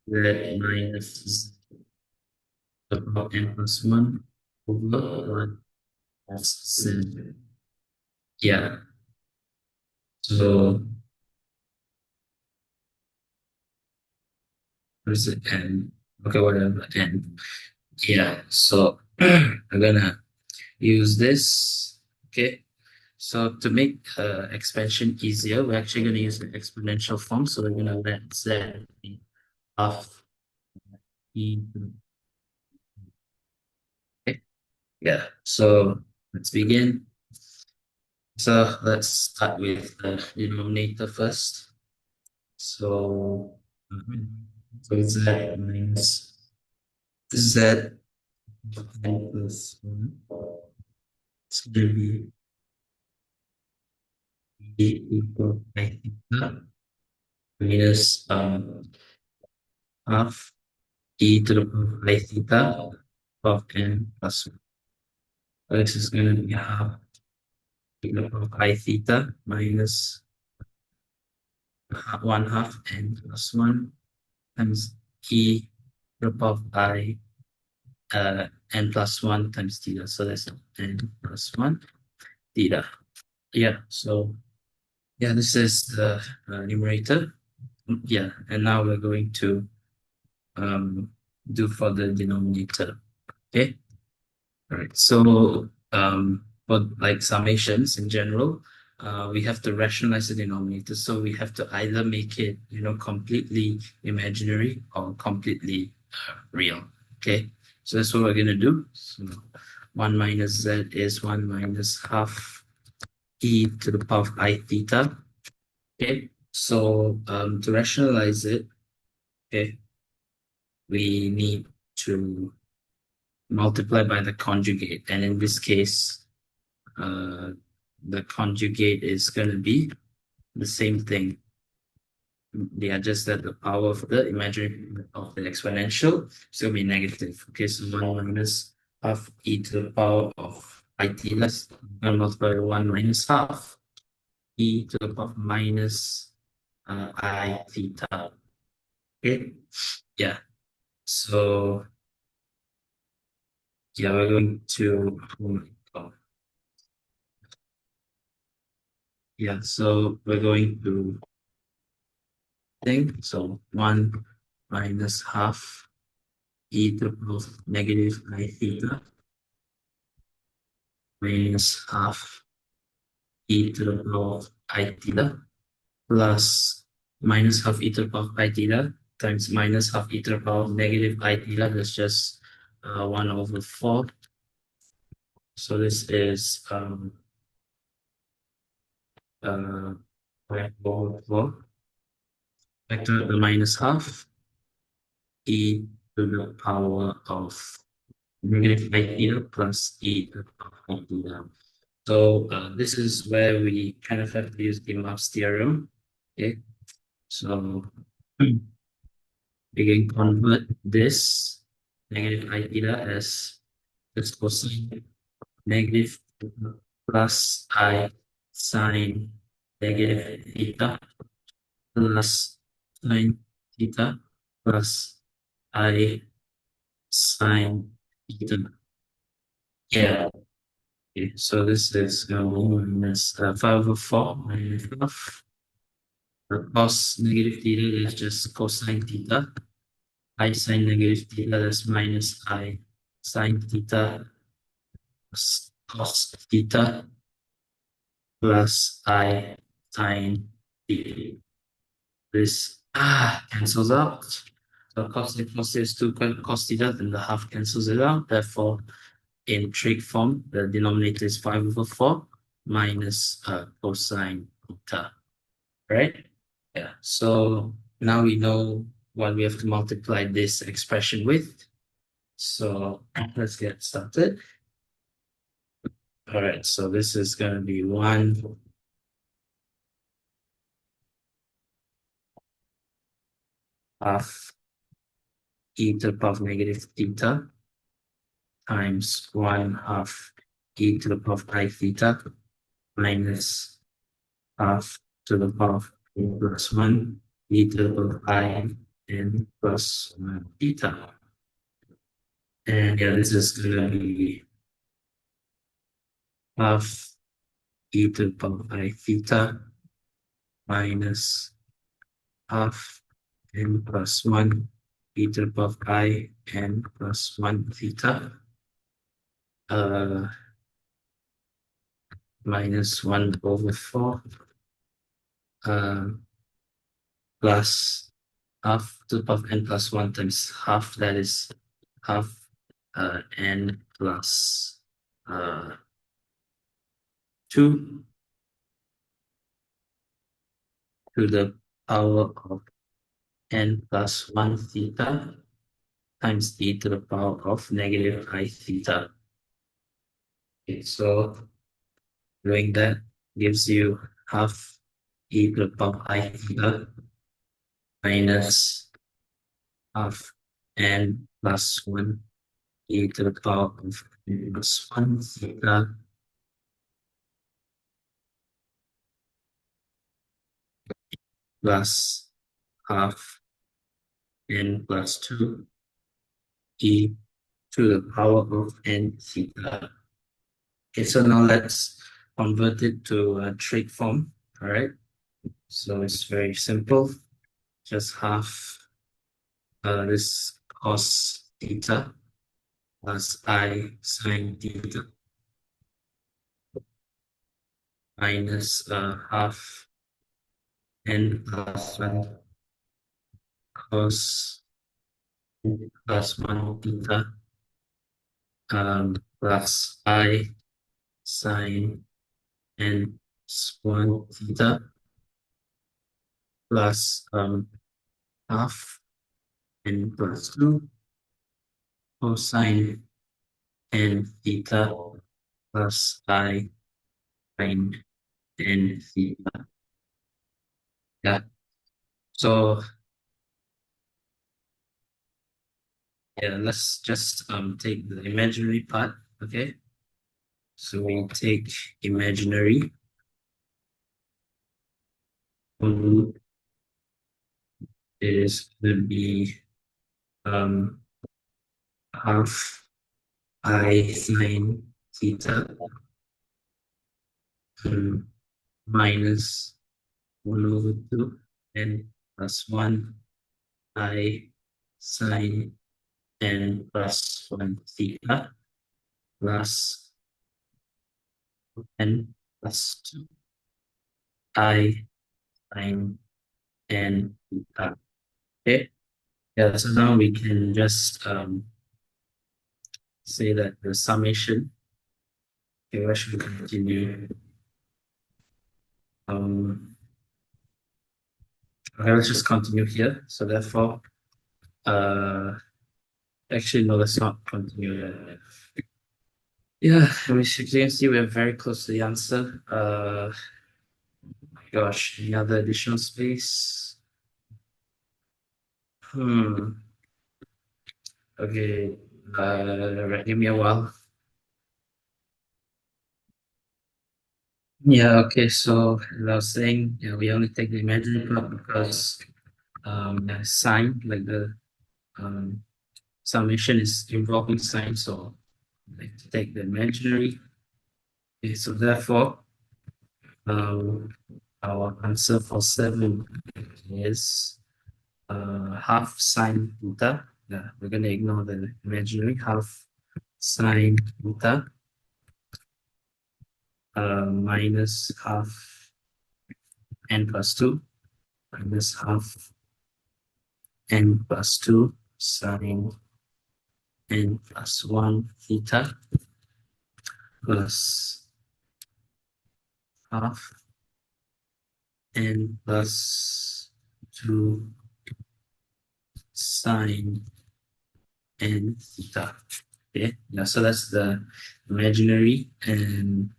That minus about n plus 1 over 1 plus z. Yeah. So what is it? N. Okay, whatever. N. Yeah. So I'm gonna use this. Okay. So to make expansion easier, we're actually gonna use the exponential form. So we're gonna let z be half e. Okay. Yeah. So let's begin. So let's start with the denominator first. So, so z minus z plus 1. It's going to be e equal I theta minus half e to the power of I theta of n plus 1. So this is going to be half e to the power of I theta minus 1 half n plus 1 times e to the power of I n plus 1 times theta. So that's n plus 1 theta. Yeah, so yeah, this is the numerator. Yeah, and now we're going to do for the denominator. Okay. All right. So for like summations in general, we have to rationalize the denominator. So we have to either make it, completely imaginary or completely real. Okay, so that's what we're gonna do. So 1 minus z is 1 minus half e to the power of I theta. Okay, so to rationalize it, okay, we need to multiply by the conjugate, and in this case, uh, the conjugate is going to be the same thing. They are just that the power of the imaginary of the exponential is going to be negative. Okay, so 1 minus half e to the power of I theta is going to multiply by 1 minus half e to the power of minus I theta. Okay, yeah. So yeah, we're going to yeah, so we're going to think so 1 minus half e to the power of negative I theta minus half e to the power of I theta plus minus half e to the power of I theta times minus half e to the power of negative I theta. That's just 1 over 4. So this is 5 over 4 vector the minus half e to the power of negative I theta plus e to the power of I theta. So this is where we kind of have to use the Maps theorem. Okay, so we can convert this negative I theta as just cosine negative plus I sine negative theta plus sine theta plus I sine theta. Yeah. Okay, so this is 1 minus 5 over 4 minus half. Cos negative theta is just cosine theta. I sine negative theta is minus I sine theta plus cos theta plus I sine theta. This cancels out. So cos and cos is 2 cos theta, then the half cancels it out. Therefore, in trig form, the denominator is 5 over 4 minus cosine theta. Right? Yeah. So now we know what we have to multiply this expression with. So let's get started. All right. So this is going to be 1 half e to the power of negative theta times 1 half e to the power of I theta minus half to the power of n plus 1 e to the power of I n plus 1 theta. And yeah, this is going to be half e to the power of I theta minus half n plus 1 e to the power of I n plus 1 theta minus 1 over 4 plus half to the power of n plus 1 times half, that is half n plus 2 to the power of n plus 1 theta times e to the power of negative I theta. Okay, so doing that gives you half e to the power of I theta minus half n plus 1 e to the power of n plus 1 theta plus half n plus 2 e to the power of n theta. Okay, so now let's convert it to a trig form. All right. So it's very simple. Just half this cos theta plus I sine theta minus half n plus 1 cos plus 1 theta plus I sine n plus 1 theta plus half n plus 2 cosine n theta plus I sine n theta. Yeah. So yeah, let's just take the imaginary part. Okay. So we take imaginary. Is going to be um half I sine theta minus 1 over 2 n plus 1 I sine n plus 1 theta plus n plus 2 I sine n theta. Okay. Yeah, so now we can just say that the summation. Okay, I should continue. Okay, let's just continue here. So therefore, actually no, let's not continue that. Yeah, as you can see, we're very close to the answer. Gosh, any other additional space? Okay, right, give me a while. Yeah, okay, so as I was saying, yeah, we only take the imaginary part because sign, like the um, summation is involving sign, so like to take the imaginary. Okay, so therefore, um, our answer for 7 is half sine theta. Yeah, we're going to ignore the imaginary half sine theta minus half n plus 2 minus half n plus 2 sine n plus 1 theta plus half n plus 2 sine n theta. Okay, yeah, so that's the imaginary, and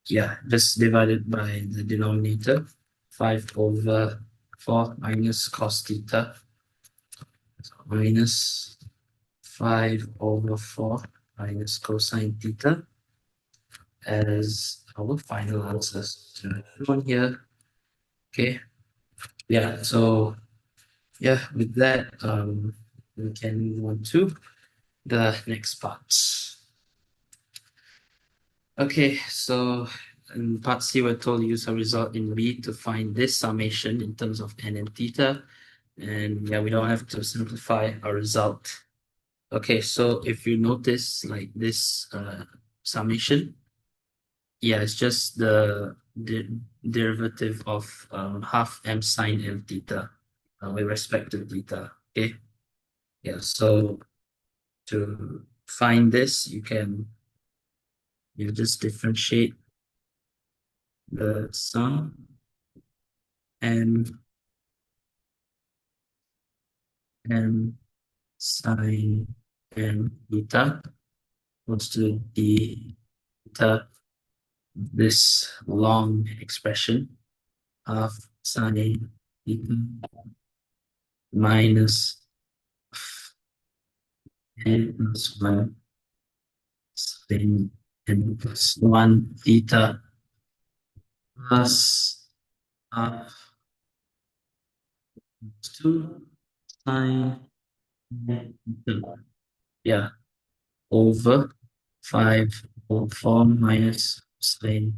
yeah, just divided by the denominator, 5 over 4 minus cos theta, so minus 5 over 4 minus cosine theta as our final answers. So one here. Okay, yeah, so yeah, with that, we can move on to the next part. Okay, so in part C, we're told to use a result in B to find this summation in terms of n and theta. And yeah, we don't have to simplify our result. Okay, so if you notice like this summation, yeah, it's just the derivative of half m sine n theta with respect to theta. Okay, yeah, so to find this, you just differentiate the sum and sine n theta equals to the theta, this long expression of sine theta minus n plus 1 sine n plus 1 theta plus half 2 sine n theta. Yeah, over 5 over 4 minus sine.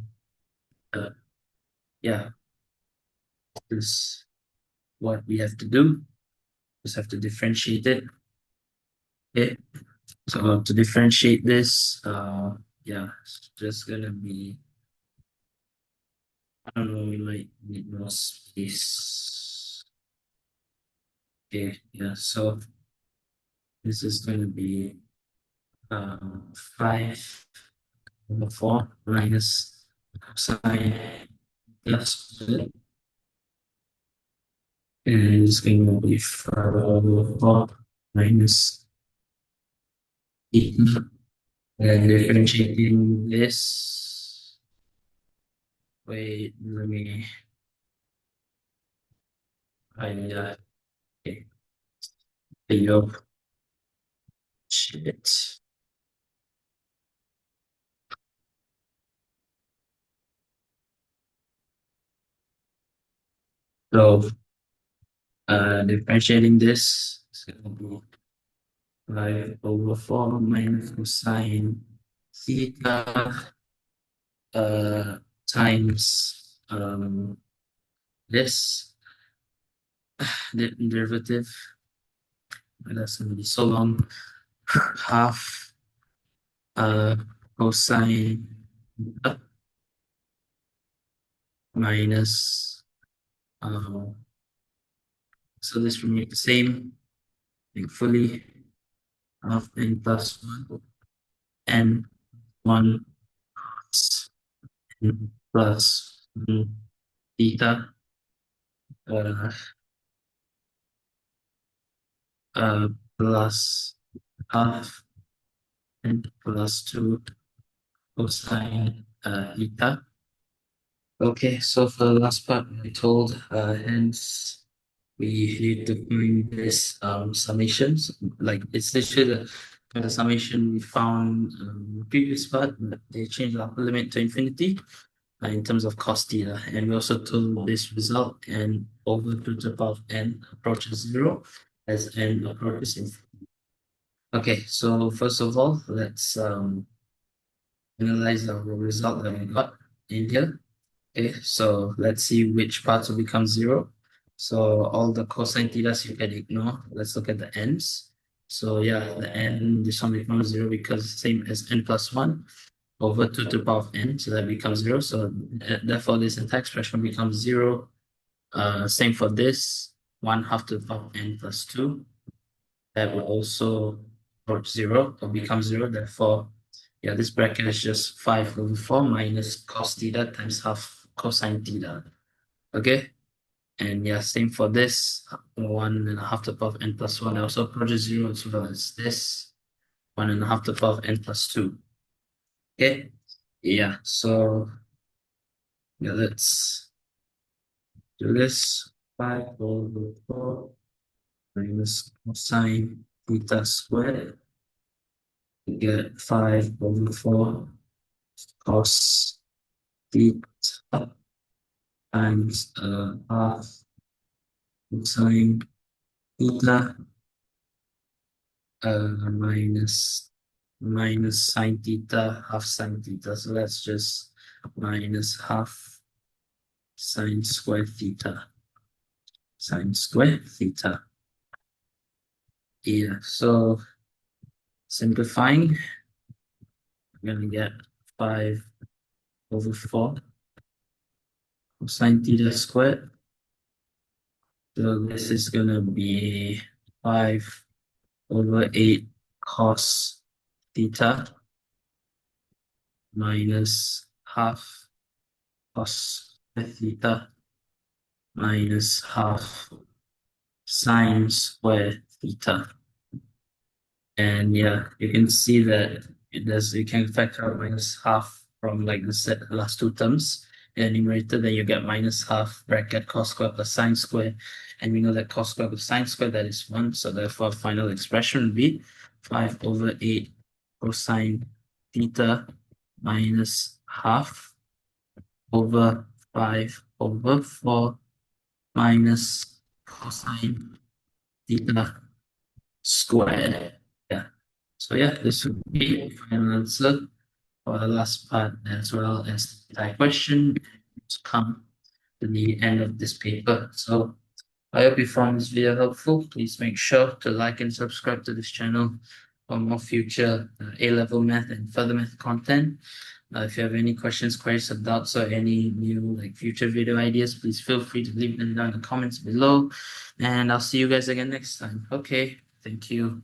Yeah, this is what we have to do. Just have to differentiate it. Okay, so to differentiate this, yeah, it's just gonna be I don't know, we might need more space. Okay, yeah, so this is going to be 5 over 4 minus cosine plus it. And it's going to be 5 over 4 minus 8. And differentiating this. Wait, let me find okay. Yo, shit. So, differentiating this is going to be 5 over 4 minus cosine theta uh, times this derivative. That's going to be so long. Half cosine minus so this will make the same, thankfully, half n plus 1 n 1 n plus theta uh, plus half n plus 2 cosine theta. Okay, so for the last part, we told hence we need to find this summations. Like it's literally the summation we found the previous part, but they changed the upper limit to infinity in terms of cos theta. And we also told this result and over to the power of n approaches 0 as n approaches infinity. Okay, so first of all, let's analyze the result that we got in here. Okay, so let's see which parts will become 0. So all the cosine thetas you can ignore. Let's look at the n's. So yeah, the n, this one becomes 0 because same as n plus 1 over 2 to the power of n, so that becomes 0. So therefore this entire expression becomes 0. Same for this, 1 half to the power of n plus 2. That will also approach 0 or become 0. Therefore, yeah, this bracket is just 5 over 4 minus cos theta times half cosine theta. Okay, and yeah, same for this, 1 and a half to the power of n plus 1 also approaches 0 as well as this, 1 and a half to the power of n plus 2. Okay, yeah, so yeah, let's do this. 5 over 4 minus cosine theta squared. We get 5 over 4 cos theta times half cosine theta minus sine theta, half sine theta. So that's just minus half sine square theta. Sine square theta. Yeah, so simplifying, we're gonna get 5 over 4 cosine theta squared. So this is gonna be 5 over 8 cos theta minus half cos theta minus half sine square theta. And yeah, you can see that you can factor out minus half from like the last two terms in the numerator, then you get minus half bracket cos square plus sine square. And we know that cos square plus sine square, that is 1. So therefore, final expression would be 5 over 8 cosine theta minus half over 5 over 4 minus cosine theta squared. Yeah. So yeah, this would be the final answer for the last part as well as the entire question to come to the end of this paper. So I hope you found this video helpful. Please make sure to like and subscribe to this channel for more future A-level math and further math content. If you have any questions, queries, or doubts, or any new like future video ideas, please feel free to leave them down in the comments below. And I'll see you guys again next time. Okay, thank you.